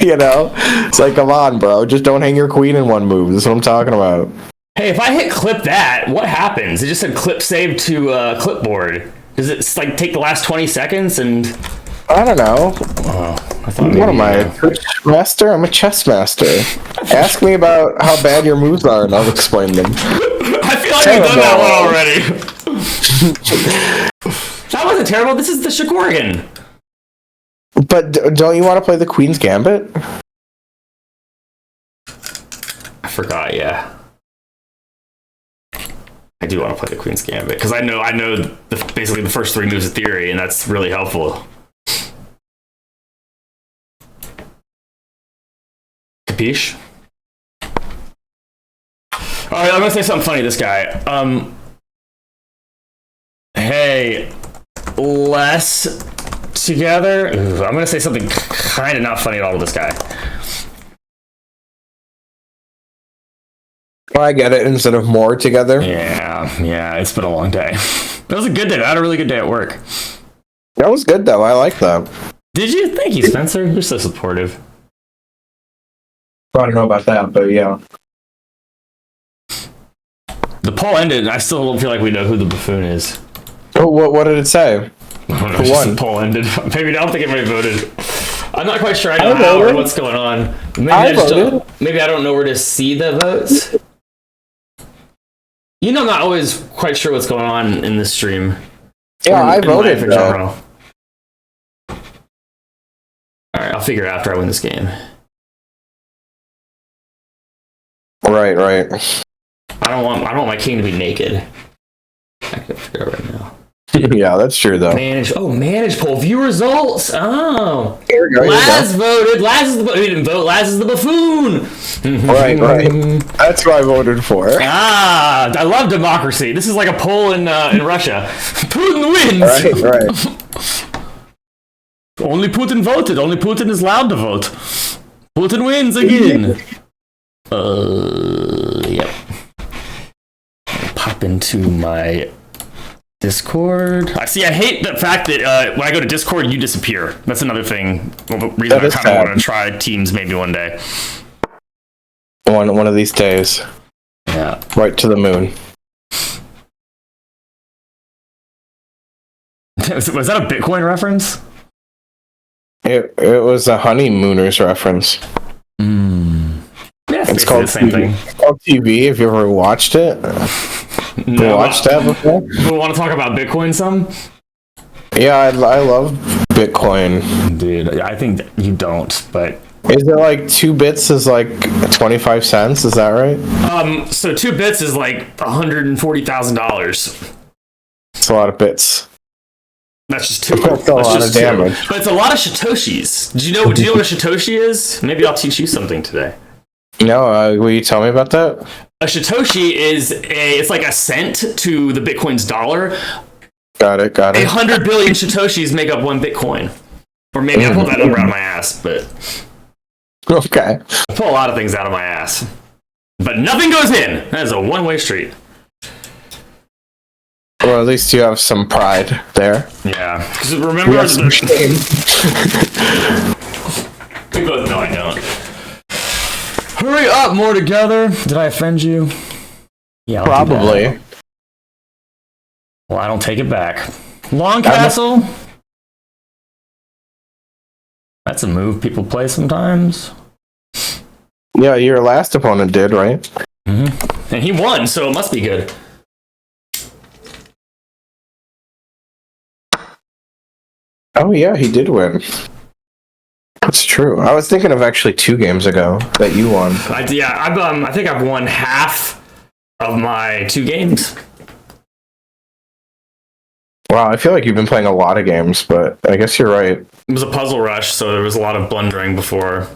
It's like, come on, bro. Just don't hang your queen in one move. That's what I'm talking about. Hey, if I hit clip that, what happens? It just said clip save to clipboard. Does it take the last 20 seconds and... I don't know. Oh, I thought what am I, a chess master? I'm a chess master. Ask me about how bad your moves are and I'll explain them. I feel like we've done that one already. That wasn't terrible. This is the Shigorgan. But don't you want to play the Queen's Gambit? I forgot, yeah. I do want to play the Queen's Gambit, because I know basically the first 3 moves of theory, and that's really helpful. Capiche? Alright, I'm gonna say something funny to this guy. Hey, less together? Ooh, I'm gonna say something kind of not funny at all to this guy. Well, I get it, instead of more together. Yeah, it's been a long day. That was a good day. I had a really good day at work. That was good, though. I like that. Did you? Thank you, Spencer. You're so supportive. I don't know about that, but yeah. The poll ended, and I still don't feel like we know who the buffoon is. Oh, what did it say? I don't know, just the poll ended. Maybe I don't think anybody voted. I'm not quite sure I know how or what's going on. Maybe I don't know where to see the votes. I'm not always quite sure what's going on in this stream. Yeah, I voted in general. Alright, I'll figure it out after I win this game. Right. I don't want my king to be naked. I can figure it out right now. Yeah, that's true though. Manage poll. View results. Oh. Here we go. Laz voted. He didn't vote. Laz is the buffoon. Right. That's what I voted for. I love democracy. This is like a poll in Russia. Putin wins. Right. Only Putin voted. Only Putin is allowed to vote. Putin wins again. Yep. Pop into my Discord. I hate the fact that when I go to Discord, you disappear. That's another thing. Reason I kind of want to try Teams maybe one day. One of these days. Yeah. Right to the moon. Was that a Bitcoin reference? It was a Honeymooners reference. Yeah, it's called the same thing. It's called TV. Have you ever watched it? No, watched that before? We want to talk about Bitcoin some? Yeah, I love Bitcoin. Dude, I think you don't, but... Is it like 2 bits is like 25 cents? Is that right? So 2 bits is like $140,000. It's a lot of bits. That's just 2. That's a lot of damage. But it's a lot of Satoshis. Do you know what a Satoshi is? Maybe I'll teach you something today. No, will you tell me about that? A Satoshi it's like a cent to the Bitcoin's dollar. Got it. 100 billion Satoshis make up 1 Bitcoin. Or maybe I pulled that number out of my ass, but... Okay. I pull a lot of things out of my ass. But nothing goes in. That is a one-way street. Well, at least you have some pride there. Yeah. Because remember... We both know I don't. Hurry up, more together. Did I offend you? Yeah, probably. Well, I don't take it back. Long Castle. That's a move people play sometimes. Yeah, your last opponent did, right? Mm-hmm. And he won, so it must be good. Oh yeah, he did win. That's true. I was thinking of actually 2 games ago that you won. I think I've won half of my 2 games. Wow, I feel like you've been playing a lot of games, but I guess you're right. It was a puzzle rush, so there was a lot of blundering before.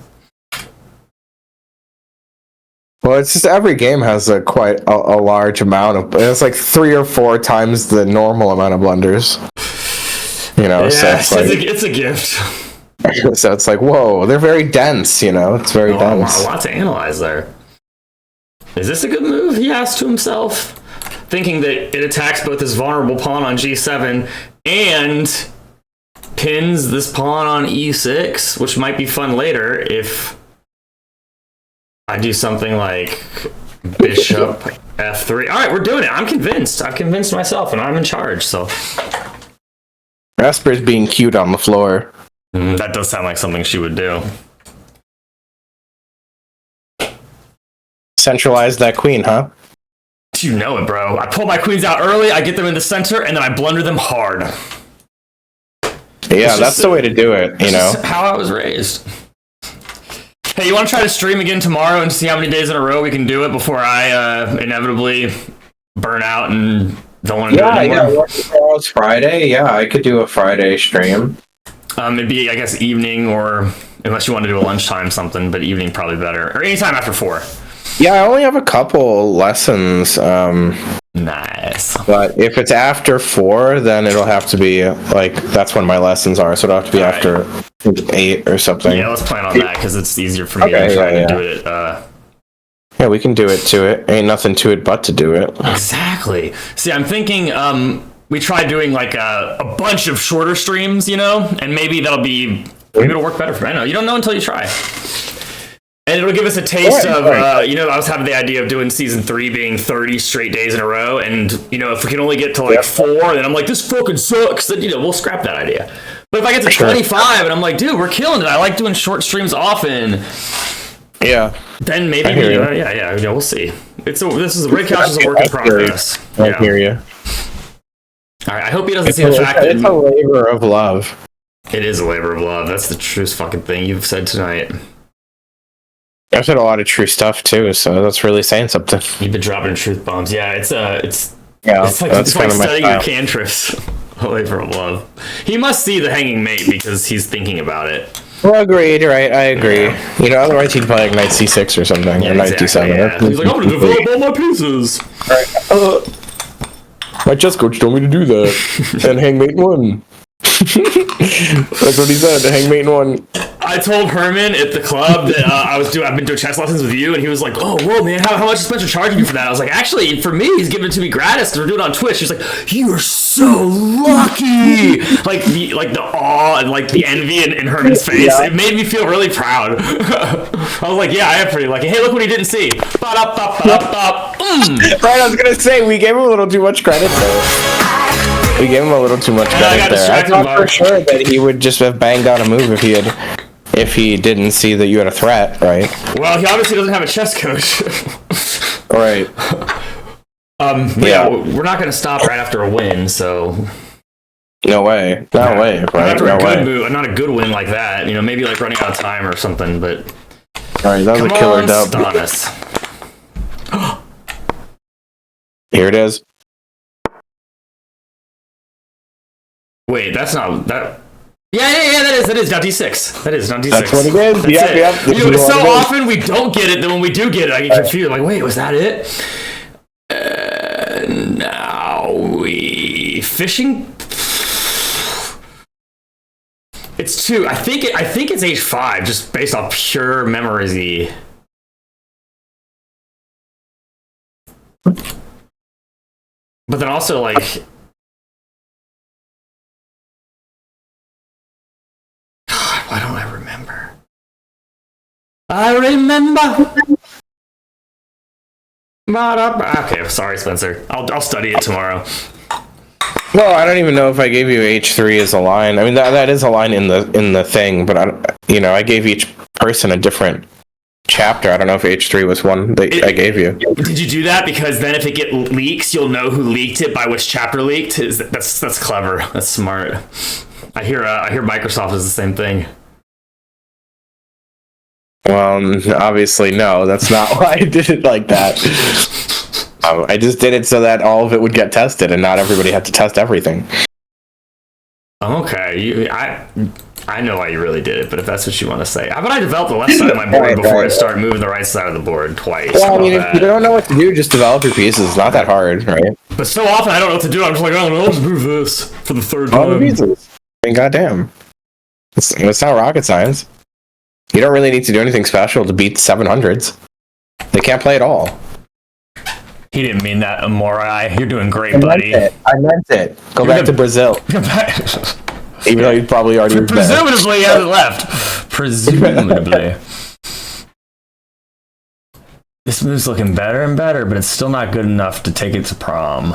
Well, it's just every game has quite a large amount of... It's like 3 or 4 times the normal amount of blunders. You know, yeah, so it's a gift. So it's like, whoa, they're very dense, you know? It's very dense. A lot to analyze there. Is this a good move? He asked to himself, thinking that it attacks both his vulnerable pawn on g7 and pins this pawn on e6, which might be fun later if I do something like bishop f3. All right, we're doing it. I'm convinced. I've convinced myself, and I'm in charge, so... Esper's being cute on the floor. That does sound like something she would do. Centralize that queen, huh? You know it, bro. I pull my queens out early, I get them in the center, and then I blunder them hard. Yeah, that's the way to do it, you know? That's how I was raised. Hey, you want to try to stream again tomorrow and see how many days in a row we can do it before I inevitably burn out and don't want to do it anymore? Yeah, tomorrow's Friday. Yeah, I could do a Friday stream. It'd be, I guess, evening, or unless you want to do a lunchtime something, but evening probably better. Or anytime after 4. Yeah, I only have a couple lessons. Nice. But if it's after 4, then it'll have to be, like, that's when my lessons are, so it'll have to be after 8 or something. Yeah, let's plan on that, because it's easier for me to try to do it. Yeah, we can do it to it. Ain't nothing to it but to do it. Exactly. See, I'm thinking... we tried doing like a bunch of shorter streams, you know, and maybe maybe it'll work better for me. I know, you don't know until you try. And it'll give us a taste of, you know, I was having the idea of doing season 3 being 30 straight days in a row. And, you know, if we can only get to like 4, then I'm like, this fucking sucks. Then, you know, we'll scrap that idea. But if I get to 25 and I'm like, dude, we're killing it. I like doing short streams often. Yeah. Then maybe, yeah, we'll see. The Red Couch is a work in progress. I hear you. All right, I hope he doesn't see the fact that... It's a labor of love. It is a labor of love. That's the truest fucking thing you've said tonight. I've said a lot of true stuff, too, so that's really saying something. You've been dropping truth bombs. Yeah, it's like that's kind of my studying style. your cantrips. Labor of love. He must see the hanging mate because he's thinking about it. Well, agreed, right? I agree. You know, otherwise he'd play like knight c6 or something, or knight d7. Yeah. He's like, I'm gonna develop all my pieces. Right. My chess coach told me to do that, and hangmate won. That's what he said. Hangmate won. I told Herman at the club that I've been doing chess lessons with you, and he was like, "Oh, whoa, man, how much is Spencer charging you for that?" I was like, "Actually, for me, he's giving it to me gratis because we're doing it on Twitch." He's like, "You are so lucky!" Like the awe and like the envy in Herman's face. Yeah. It made me feel really proud. I was like, "Yeah, I am pretty lucky." Hey, look what he didn't see. Right, I was gonna say we gave him a little too much credit though. We gave him a little too much credit there. I thought for sure that he would just have banged out a move if he didn't see that you had a threat, right? Well, he obviously doesn't have a chess coach. Right. Yeah, we're not going to stop right after a win, so... No way. No way, right? No way. Not a good win like that. You know, maybe like running out of time or something, but... Alright, that was a killer dub. Adonis. Here it is. Wait, that's not... that. Yeah, that is. Now D6. That is, now D6. That's what it is. Yep. You know, so often we don't get it, then when we do get it, I get confused. Like, wait, was that it? Now we... Fishing? It's 2. I think it's H5, just based off pure memory. But then also, like... Why don't I remember? I remember. Okay, sorry, Spencer. I'll study it tomorrow. Well, I don't even know if I gave you H3 as a line. I mean, that is a line in the thing, but I gave each person a different chapter. I don't know if H3 was one that I gave you. Did you do that? Because then if it leaks, you'll know who leaked it by which chapter leaked. That's clever. That's smart. I hear Microsoft is the same thing. Well, obviously, no. That's not why I did it like that. I just did it so that all of it would get tested, and not everybody had to test everything. Okay, I know why you really did it, but if that's what you want to say, how about I develop the left side of my board before I start moving the right side of the board twice? Well, I mean, if you don't know what to do, just develop your pieces. It's not that hard, right? But so often I don't know what to do. I'm just like, I'll just move this for the third time. The pieces. I mean, goddamn, it's not rocket science. You don't really need to do anything special to beat 700s. They can't play at all. He didn't mean that, Amorai. You're doing great, buddy. I meant it. Go back to Brazil. Even though you probably already presumably he hasn't left. Presumably. This move's looking better and better, but it's still not good enough to take it to prom.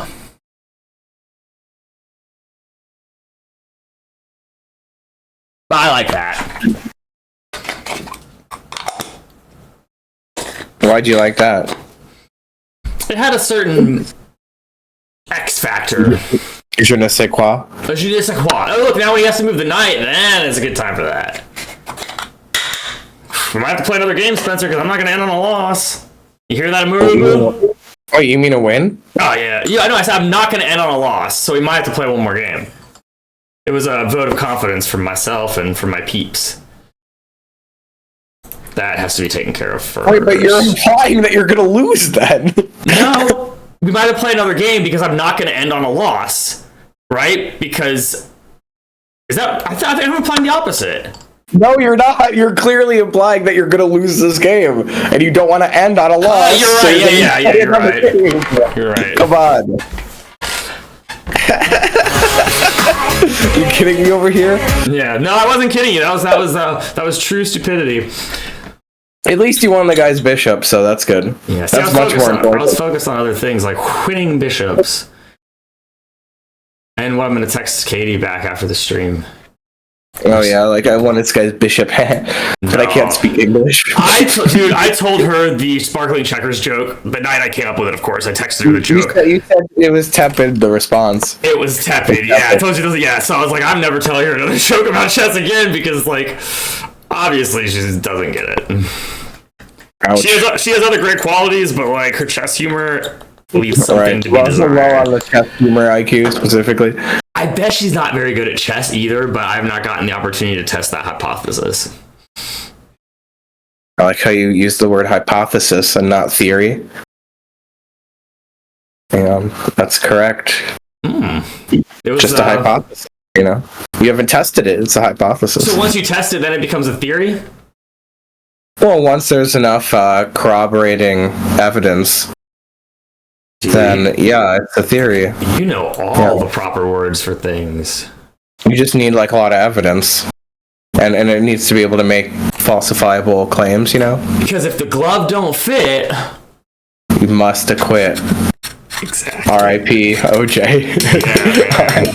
But I like that. Why'd you like that? It had a certain X factor. Je ne sais quoi. Je ne sais quoi. Oh, look, now when he has to move the knight, then it's a good time for that. We might have to play another game, Spencer, because I'm not going to end on a loss. You hear that, Amuru? Oh, you mean a win? Oh, yeah. Yeah, I know. I said I'm not going to end on a loss, so we might have to play one more game. It was a vote of confidence from myself and from my peeps. That has to be taken care of first. Wait, but you're implying that you're going to lose then. No. We might have to play another game because I'm not going to end on a loss. Right? Because... I think I'm implying the opposite. No, you're not. You're clearly implying that you're going to lose this game, and you don't want to end on a loss. You're right. Yeah, you're right. You're right. Come on. You kidding me over here? Yeah, no, I wasn't kidding you. That was true stupidity. At least you won the guy's bishop, so that's good. Yeah, that's much more important. I was focused on other things like winning bishops. And what I'm going to text Katie back after the stream. Oh yeah, like I won this guy's bishop, but I can't speak English. Dude, I told her the sparkling checkers joke the night I came up with it. Of course, I texted her the joke. You said it was tepid. The response. It was tepid. Yeah, I told you. Yeah, so I was like, I'm never telling her another joke about chess again because, like, obviously she just doesn't get it. Ouch. She has other great qualities, but like her chess humor leaves something to be desired. Low on the chess humor IQ specifically. I bet she's not very good at chess either, but I've not gotten the opportunity to test that hypothesis. I like how you use the word hypothesis and not theory. That's correct. It was just a hypothesis, you know? You haven't tested it, it's a hypothesis. So once you test it, then it becomes a theory? Well, once there's enough corroborating evidence, then yeah, it's a theory. You know all the proper words for things. You just need like a lot of evidence. And it needs to be able to make falsifiable claims, you know? Because if the glove don't fit, you must acquit. Exactly. R.I.P. OJ.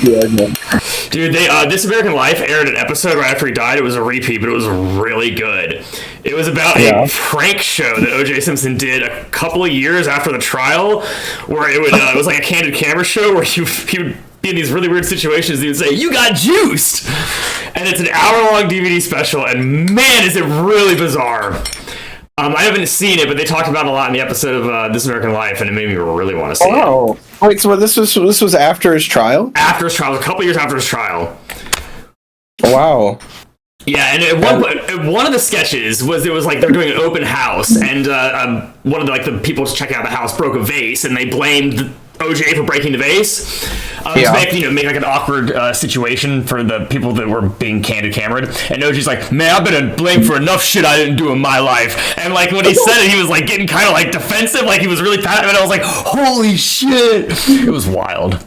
Yeah. Dude, This American Life aired an episode right after he died. It was a repeat, but it was really good. It was about a prank show that O.J. Simpson did a couple of years after the trial, where it was like a candid camera show where he would be in these really weird situations. He would say, "You got juiced," and it's an hour-long DVD special. And man, is it really bizarre. I haven't seen it, but they talked about it a lot in the episode of This American Life, and it made me really want to see it. Oh, wait! So this was after his trial? After his trial, a couple years after his trial. Wow. Yeah, and at one of the sketches was like they're doing an open house, and one of the people checking out the house broke a vase, and they blamed OJ for breaking the vase. To make like an awkward situation for the people that were being candid cameraed. And OJ's like, "Man, I've been blamed for enough shit I didn't do in my life." And like when he said it, he was like getting kind of like defensive, like he was really passionate. And I was like, "Holy shit!" It was wild.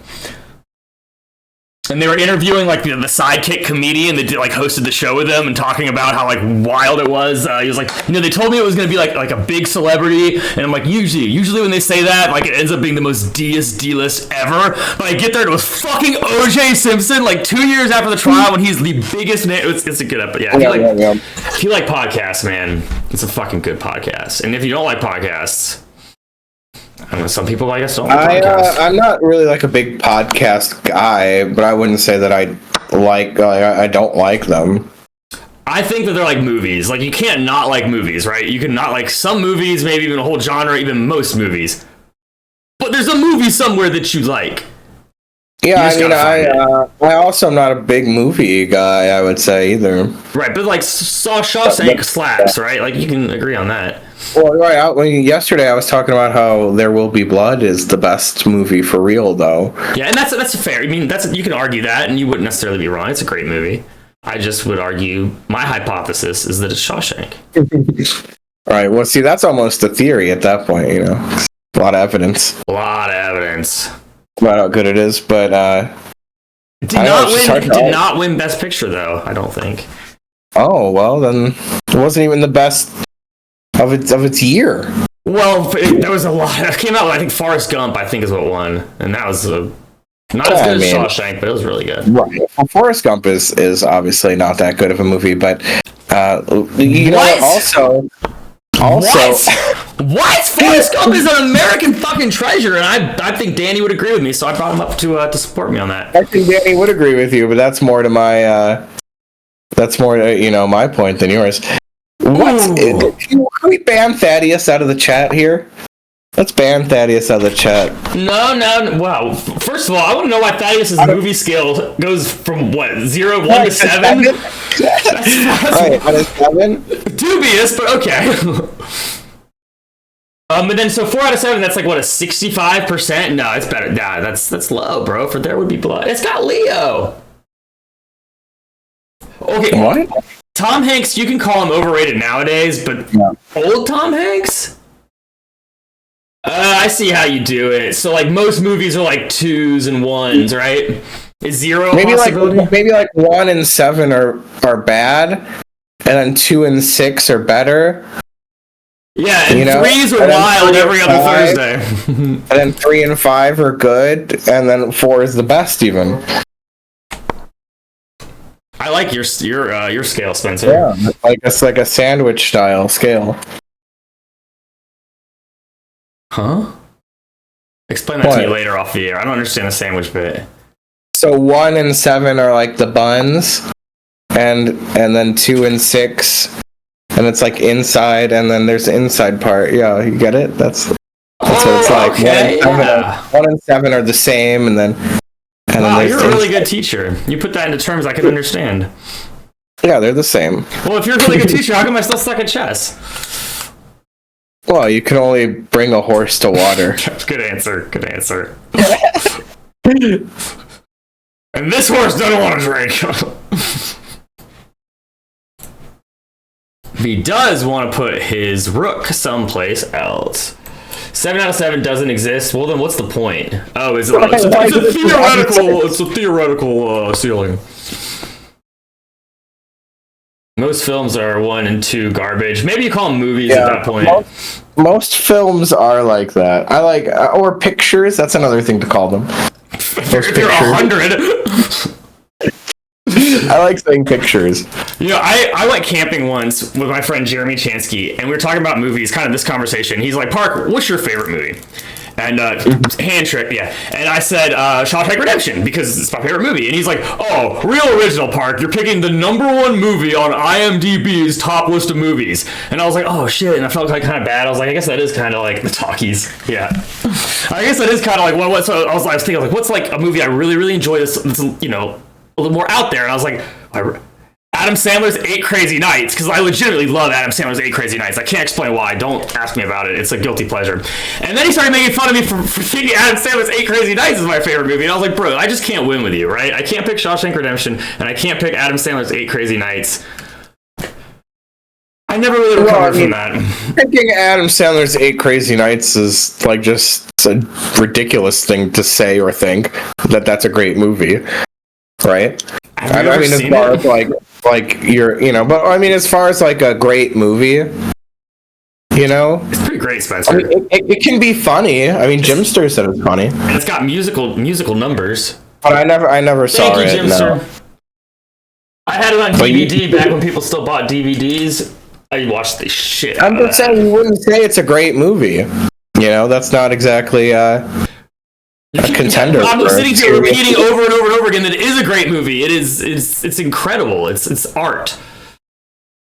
And they were interviewing like the sidekick comedian that hosted the show with them and talking about how like wild it was. He was like, they told me it was going to be like a big celebrity, and I'm like, usually when they say that, like it ends up being the most D-list ever. But I get there and it was fucking O.J. Simpson, like 2 years after the trial when he's the biggest name. It's a good episode. Yeah, if you like podcasts, man, it's a fucking good podcast. And if you don't like podcasts, I don't know, some people I guess don't like podcasts. I'm not really like a big podcast guy, but I wouldn't say that I don't like them. I think that they're like movies. Like you can't not like movies, right? You can not like some movies, maybe even a whole genre, even most movies. But there's a movie somewhere that you like. Yeah, I mean, I also am not a big movie guy, I would say, either. Right, but like Shawshank slaps, right? Like you can agree on that. Well, right. Yesterday I was talking about how There Will Be Blood is the best movie for real, though. Yeah, and that's fair. I mean, you can argue that, and you wouldn't necessarily be wrong. It's a great movie. I just would argue my hypothesis is that it's Shawshank. All right. Well, see, that's almost a theory at that point. You know, a lot of evidence. A lot of evidence about how good it is, but did not win Best Picture though. I don't think. Oh well, then it wasn't even the best of its year. Well, there was a lot. It came out. I think Forrest Gump, I think, is what won, and that was not as good as Shawshank, but it was really good. Right. Well, Forrest Gump is obviously not that good of a movie, but you know what? Also. What? Forrest Gump is an American fucking treasure, and I think Danny would agree with me, so I brought him up to support me on that. I think Danny would agree with you, but that's more to my my point than yours. What? Can we ban Thaddeus out of the chat here? Let's ban Thaddeus out of the chat. No. Wow. First of all, I want to know why Thaddeus's movie scale goes from 0, 1 to 7. Right, out of 7. Dubious, but okay. And then so 4 out of 7. That's like what, a 65%? No, it's better. Nah, that's low, bro. For There Would Be Blood. It's got Leo. Okay. What? Tom Hanks. You can call him overrated nowadays, but old Tom Hanks. I see how you do it. So, like, most movies are like 2s and 1s, right? Is 0 a possibility? Maybe like 1 and 7 are bad, and then 2 and 6 are better. Yeah, and 3s are wild every other Thursday. And then 3 and 5 are good, and then 4 is the best, even. I like your scale, Spencer. Yeah, it's like a sandwich style scale. Huh? Explain that to me later off the air. I don't understand the sandwich bit. So 1 and 7 are like the buns, and then 2 and 6, and it's like inside, and then there's the inside part. Yeah, you get it? That's what it's like. Okay, 1 and 7 are the same, and And Wow, then you're a really good teacher. You put that into terms I can understand. Yeah, they're the same. Well, if you're a really good teacher, how come I still suck at chess? Well, you can only bring a horse to water. Good answer. Good answer. And this horse doesn't want to drink. If he does want to put his rook someplace else. 7 out of 7 doesn't exist. Well, then what's the point? Oh, it's a theoretical ceiling. Most films are 1 and 2 garbage. Maybe you call them movies at that point. Most films are like that. I like, or pictures. That's another thing to call them. They're 100. I like saying pictures. You know, I went camping once with my friend Jeremy Chansky, and we were talking about movies, kind of this conversation. He's like, Park, what's your favorite movie? And hand trick, yeah. And I said, Shawshank Redemption, because it's my favorite movie. And he's like, oh, real original, Park. You're picking the #1 movie on IMDb's top list of movies. And I was like, oh, shit. And I felt like kind of bad. I was like, I guess that is kind of like the talkies. Yeah. I guess that is kind of like, well, so I was thinking, like, what's like a movie I really, really enjoy that's, you know, a little more out there. And I was like, Adam Sandler's 8 Crazy Nights, because I legitimately love Adam Sandler's 8 Crazy Nights. I can't explain why. Don't ask me about it. It's a guilty pleasure. And then he started making fun of me for thinking Adam Sandler's 8 Crazy Nights is my favorite movie. And I was like, bro, I just can't win with you, right? I can't pick Shawshank Redemption, and I can't pick Adam Sandler's 8 Crazy Nights. I never really recovered from that. Picking Adam Sandler's 8 Crazy Nights is like just a ridiculous thing to say or think that's a great movie, right? I mean, as far as like you're, you know, but I mean, as far as like a great movie, you know, it's pretty great, Spencer. I mean, it can be funny. I mean, Jimster said it's funny, and it's got musical numbers. But I never saw it. Jimster. No. I had it on DVD back when people still bought DVDs. I watched the shit. I'm just saying, you wouldn't say it's a great movie. You know, that's not exactly a contender. I'm sitting here repeating over and over and over again that it is a great movie. It's incredible. It's art.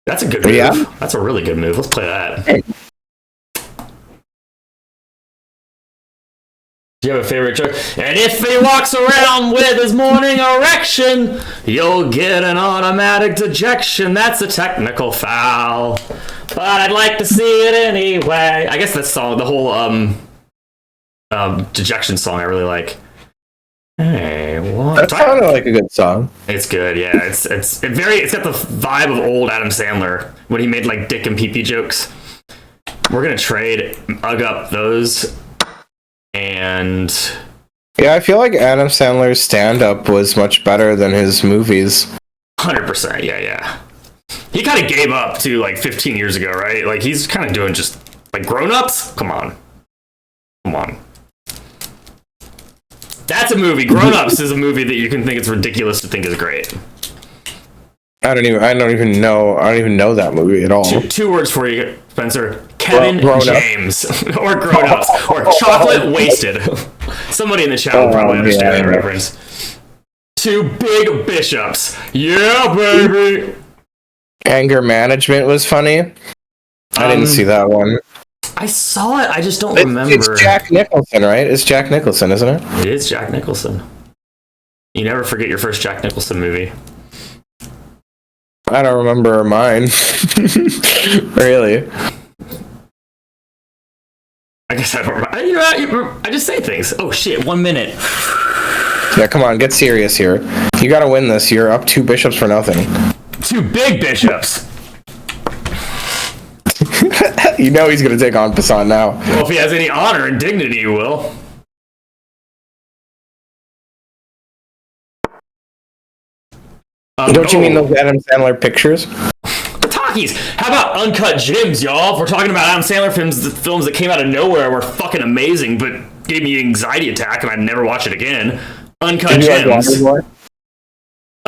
That's a good move. Yeah. That's a really good move. Let's play that. Hey. Do you have a favorite joke? And if he walks around with his morning erection, you'll get an automatic dejection. That's a technical foul. But I'd like to see it anyway. I guess that song, the whole dejection song, I really like. Hey, what? That sounded like a good song. It's good, yeah. It's got the vibe of old Adam Sandler when he made like dick and pee-pee jokes. We're gonna trade up those. And yeah, I feel like Adam Sandler's stand-up was much better than his movies. 100%, yeah. He kind of gave up too, like 15 years ago, right? Like he's kind of doing just like Grown-Ups. Come on. That's a movie. Grown-Ups is a movie that you can think it's ridiculous to think is great. I don't even know that movie at all. Two words for you, Spencer. Kevin James. Or Grown-Ups. Or Chocolate Wasted. Somebody in the chat will probably understand that reference. 2 Big Bishops. Yeah, baby! Anger Management was funny. I didn't see that one. I saw it, I just don't remember. It's Jack Nicholson, right? It's Jack Nicholson, isn't it? It is Jack Nicholson. You never forget your first Jack Nicholson movie. I don't remember mine. Really. I guess I don't remember. You know, I just say things. Oh shit, 1 minute. Yeah, come on, get serious here. You gotta win this. You're up 2 bishops for nothing. 2 big bishops. You know he's gonna take on Poussin now. Well, if he has any honor and dignity, he will. Don't you mean those Adam Sandler pictures? The talkies! How about Uncut Gems, y'all? If we're talking about Adam Sandler films that came out of nowhere were fucking amazing, but gave me an anxiety attack and I'd never watch it again. Uncut Gems. Like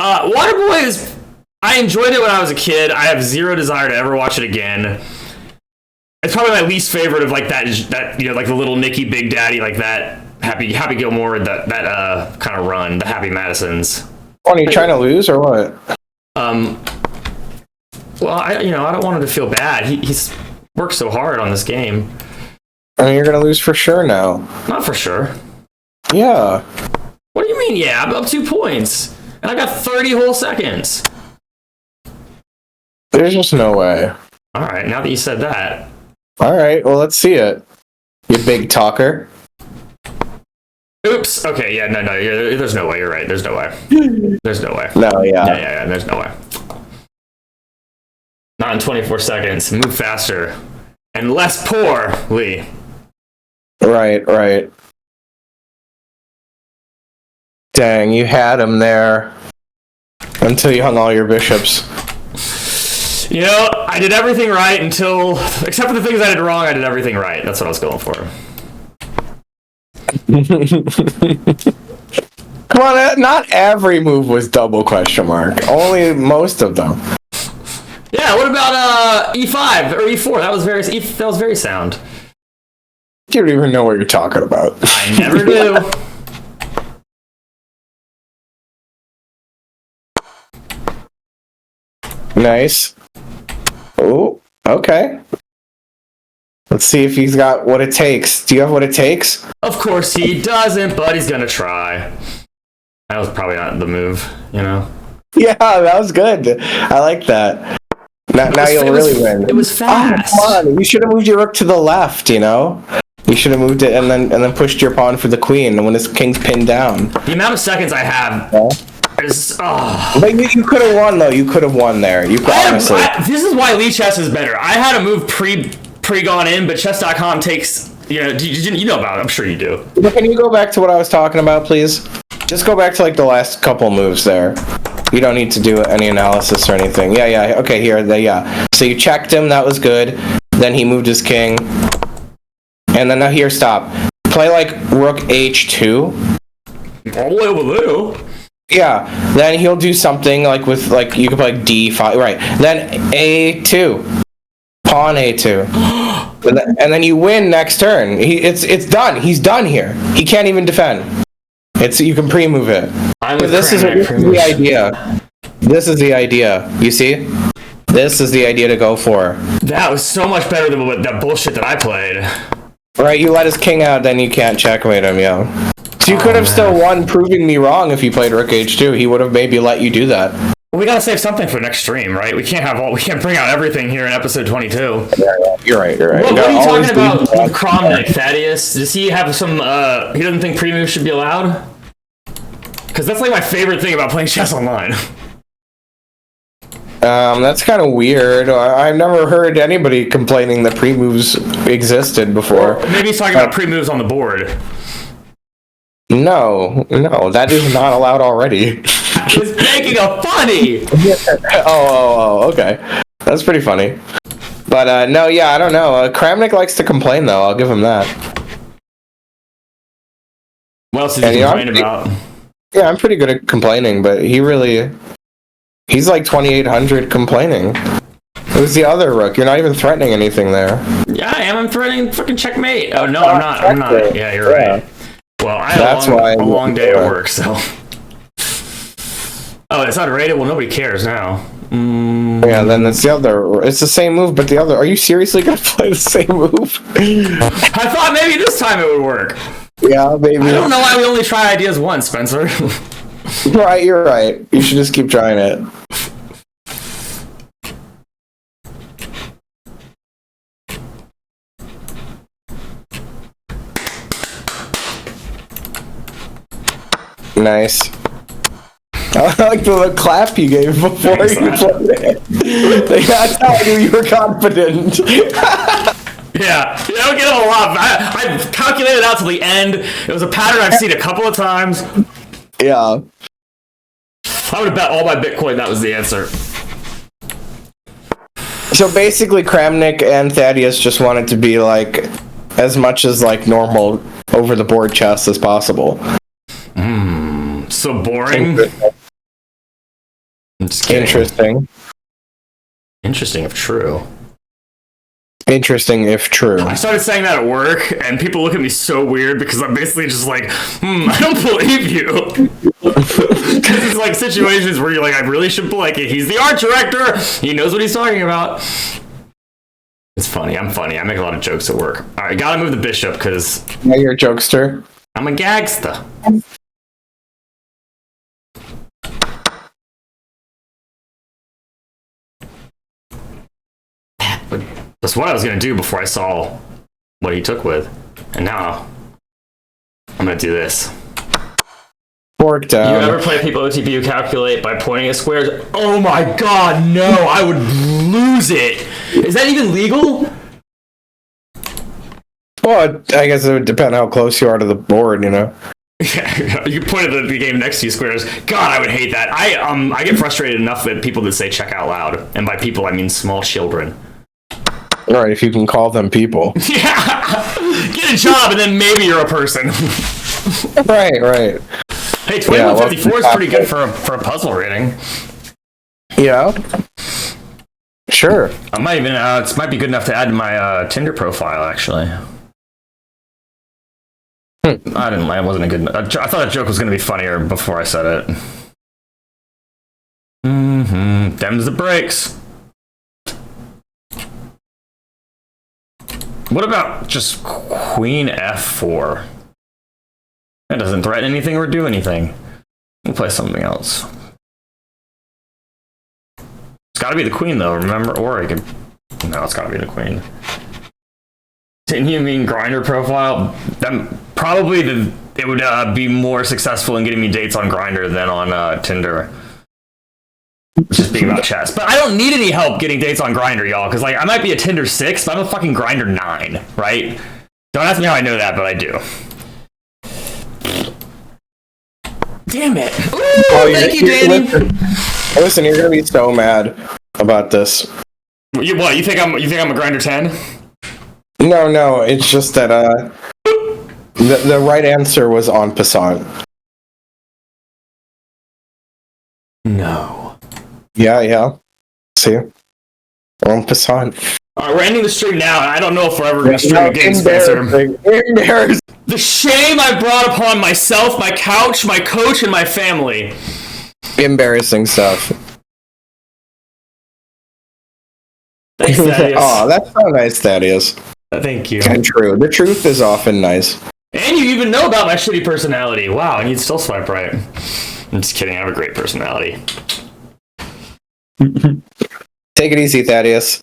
Waterboy? Waterboy is... I enjoyed it when I was a kid. I have zero desire to ever watch it again. It's probably my least favorite of like that you know, like the Little Nicky, Big Daddy, like that Happy Gilmore, that kind of run, the Happy Madisons. What, are you trying to lose or what? Well, I don't want him to feel bad. He's worked so hard on this game. I mean, you're gonna lose for sure now. Not for sure. Yeah. What do you mean, yeah? I'm up 2 points. And I got 30 whole seconds. There's just no way. Alright, now that you said that. Alright, well, let's see it. You big talker. Oops. Okay, yeah, no, there's no way. You're right. There's no way. There's no way. No, yeah. Yeah, there's no way. Not in 24 seconds. Move faster. And less poorly. Right. Dang, you had him there. Until you hung all your bishops. You know, I did everything right until... Except for the things I did wrong, I did everything right. That's what I was going for. Come on, not every move was double question mark. Only most of them. Yeah, what about E5 or E4? That was very sound. You don't even know what you're talking about. I never do. Nice. Oh, okay. Let's see if he's got what it takes. Do you have what it takes? Of course he doesn't, but he's gonna try. That was probably not the move, you know? Yeah, that was good. I like that. Now you'll really win. It was fast. Oh, come on. You should have moved your rook to the left, you know? You should have moved it and then pushed your pawn for the queen when his king's pinned down. The amount of seconds I have is... Oh. But you could have won, though. You could have won there. You could, honestly. This is why Lee Chess is better. I had a move pre-gone in, but chess.com takes... You know about it. I'm sure you do. But can you go back to what I was talking about, please? Just go back to, like, the last couple moves there. You don't need to do any analysis or anything. Yeah. Okay, here. Yeah. So you checked him. That was good. Then he moved his king. And then now here, stop. Play, like, rook h2. All the way over there. Yeah. Then he'll do something, like, with, like, you can play, like, d5. Right. Then a2. Pawn a2. And then you win next turn. It's done. He's done here. He can't even defend. You can pre-move it. This is the idea. This is the idea. You see? This is the idea to go for. That was so much better than that bullshit that I played. Right, you let his king out, then you can't checkmate him, yeah. So you could have still won proving me wrong if you played rook h2. He would have maybe let you do that. Well, we gotta save something for next stream, right? We can't bring out everything here in episode 22. Yeah, you're right. What are you talking about with Cromnick, Thaddeus? Does he have some, he doesn't think pre-move should be allowed? Because that's like my favorite thing about playing chess online. That's kind of weird. I've never heard anybody complaining that pre-moves existed before. Or maybe he's talking about pre-moves on the board. No, that is not allowed already. I was making a funny! Oh, okay. That's pretty funny. But, no, yeah, I don't know. Kramnik likes to complain, though. I'll give him that. What else did you complain about? Yeah, I'm pretty good at complaining, but he's like 2800 complaining. It was the other rook. You're not even threatening anything there. Yeah, I am. I'm threatening fucking checkmate. Oh, no, I'm not. Yeah, you're right. Well, I had a long day at work, so... Oh, it's underrated? Well, nobody cares now. Yeah, then it's the other... It's the same move, but the other... Are you seriously gonna play the same move? I thought maybe this time it would work. Yeah, maybe. I don't know why we only try ideas once, Spencer. Right, you're right. You should just keep trying it. Nice. I like the little clap you gave before you played it. That's how I knew you were confident. Yeah, you don't get it a lot. I calculated out to the end. It was a pattern I've seen a couple of times. Yeah. I would have bet all my Bitcoin that was the answer. So basically, Kramnik and Thaddeus just wanted to be like as much as like normal over the board chess as possible. So boring. I'm just kidding. Interesting if true. Interesting if true. I started saying that at work, and people look at me so weird because I'm basically just like, I don't believe you. Because it's like situations where you're like, I really should like it. He's the art director. He knows what he's talking about. It's funny. I'm funny. I make a lot of jokes at work. All right, gotta move the bishop because... Yeah, you're a jokester. I'm a gagster. That's what I was gonna do before I saw what he took with, and now I'm gonna do this. Fork down. You ever play people OTP calculate by pointing at squares? Oh my god, no! I would lose it. Is that even legal? Well, I guess it would depend how close you are to the board, you know. Yeah, you point at the game next to you squares. God, I would hate that. I get frustrated enough at people that say check out loud, and by people I mean small children. All right, if you can call them people. Yeah, get a job, and then maybe you're a person. Right. Hey, 2154 is pretty good for a puzzle rating. Yeah. Sure. I might even it might be good enough to add to my Tinder profile actually. I wasn't a good. I thought that joke was going to be funnier before I said it. Them's the breaks. What about just Queen F4? That doesn't threaten anything or do anything. We'll play something else. It's got to be the queen, though. Remember, or I could. No, it's got to be the queen. Didn't you mean grinder profile? Probably it would be more successful in getting me dates on Grinder than on Tinder. Just being about chess, but I don't need any help getting dates on Grinder, y'all. Because like I might be a Tinder 6, but I'm a fucking Grinder 9, right? Don't ask me how I know that, but I do. Damn it! Ooh, thank you, Danny. Listen, you're gonna be so mad about this. What? You think I'm a Grinder 10? No. It's just that the right answer was en passant. No. Yeah. See, en passant. All right, we're ending the stream now, and I don't know if we're ever going to stream again, Spencer. Embarrassing. The shame I brought upon myself, my couch, my coach, and my family. Embarrassing stuff. Thanks, Thaddeus. Oh, that's so nice, Thaddeus. Thank you. And true. The truth is often nice. And you even know about my shitty personality. Wow, and you'd still swipe right. I'm just kidding. I have a great personality. Take it easy, Thaddeus.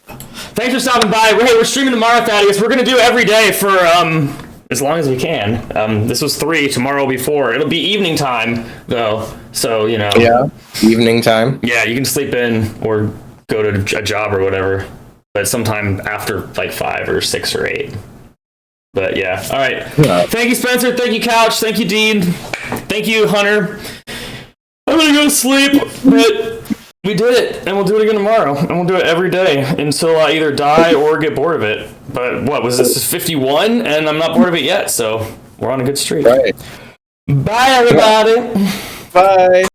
Thanks for stopping by. Hey, we're streaming tomorrow, Thaddeus. We're going to do every day for as long as we can. This was 3. Tomorrow will be 4. It'll be evening time, though. So, you know. Yeah, evening time. Yeah, you can sleep in or go to a job or whatever. But sometime after like 5 or 6 or 8. But yeah, all right. Yeah. Thank you, Spencer. Thank you, Couch. Thank you, Dean. Thank you, Hunter. I'm gonna go to sleep, but we did it, and we'll do it again tomorrow, and we'll do it every day until I either die or get bored of it. But what was this? 51, and I'm not bored of it yet, so we're on a good streak. Right. Bye, everybody. Bye.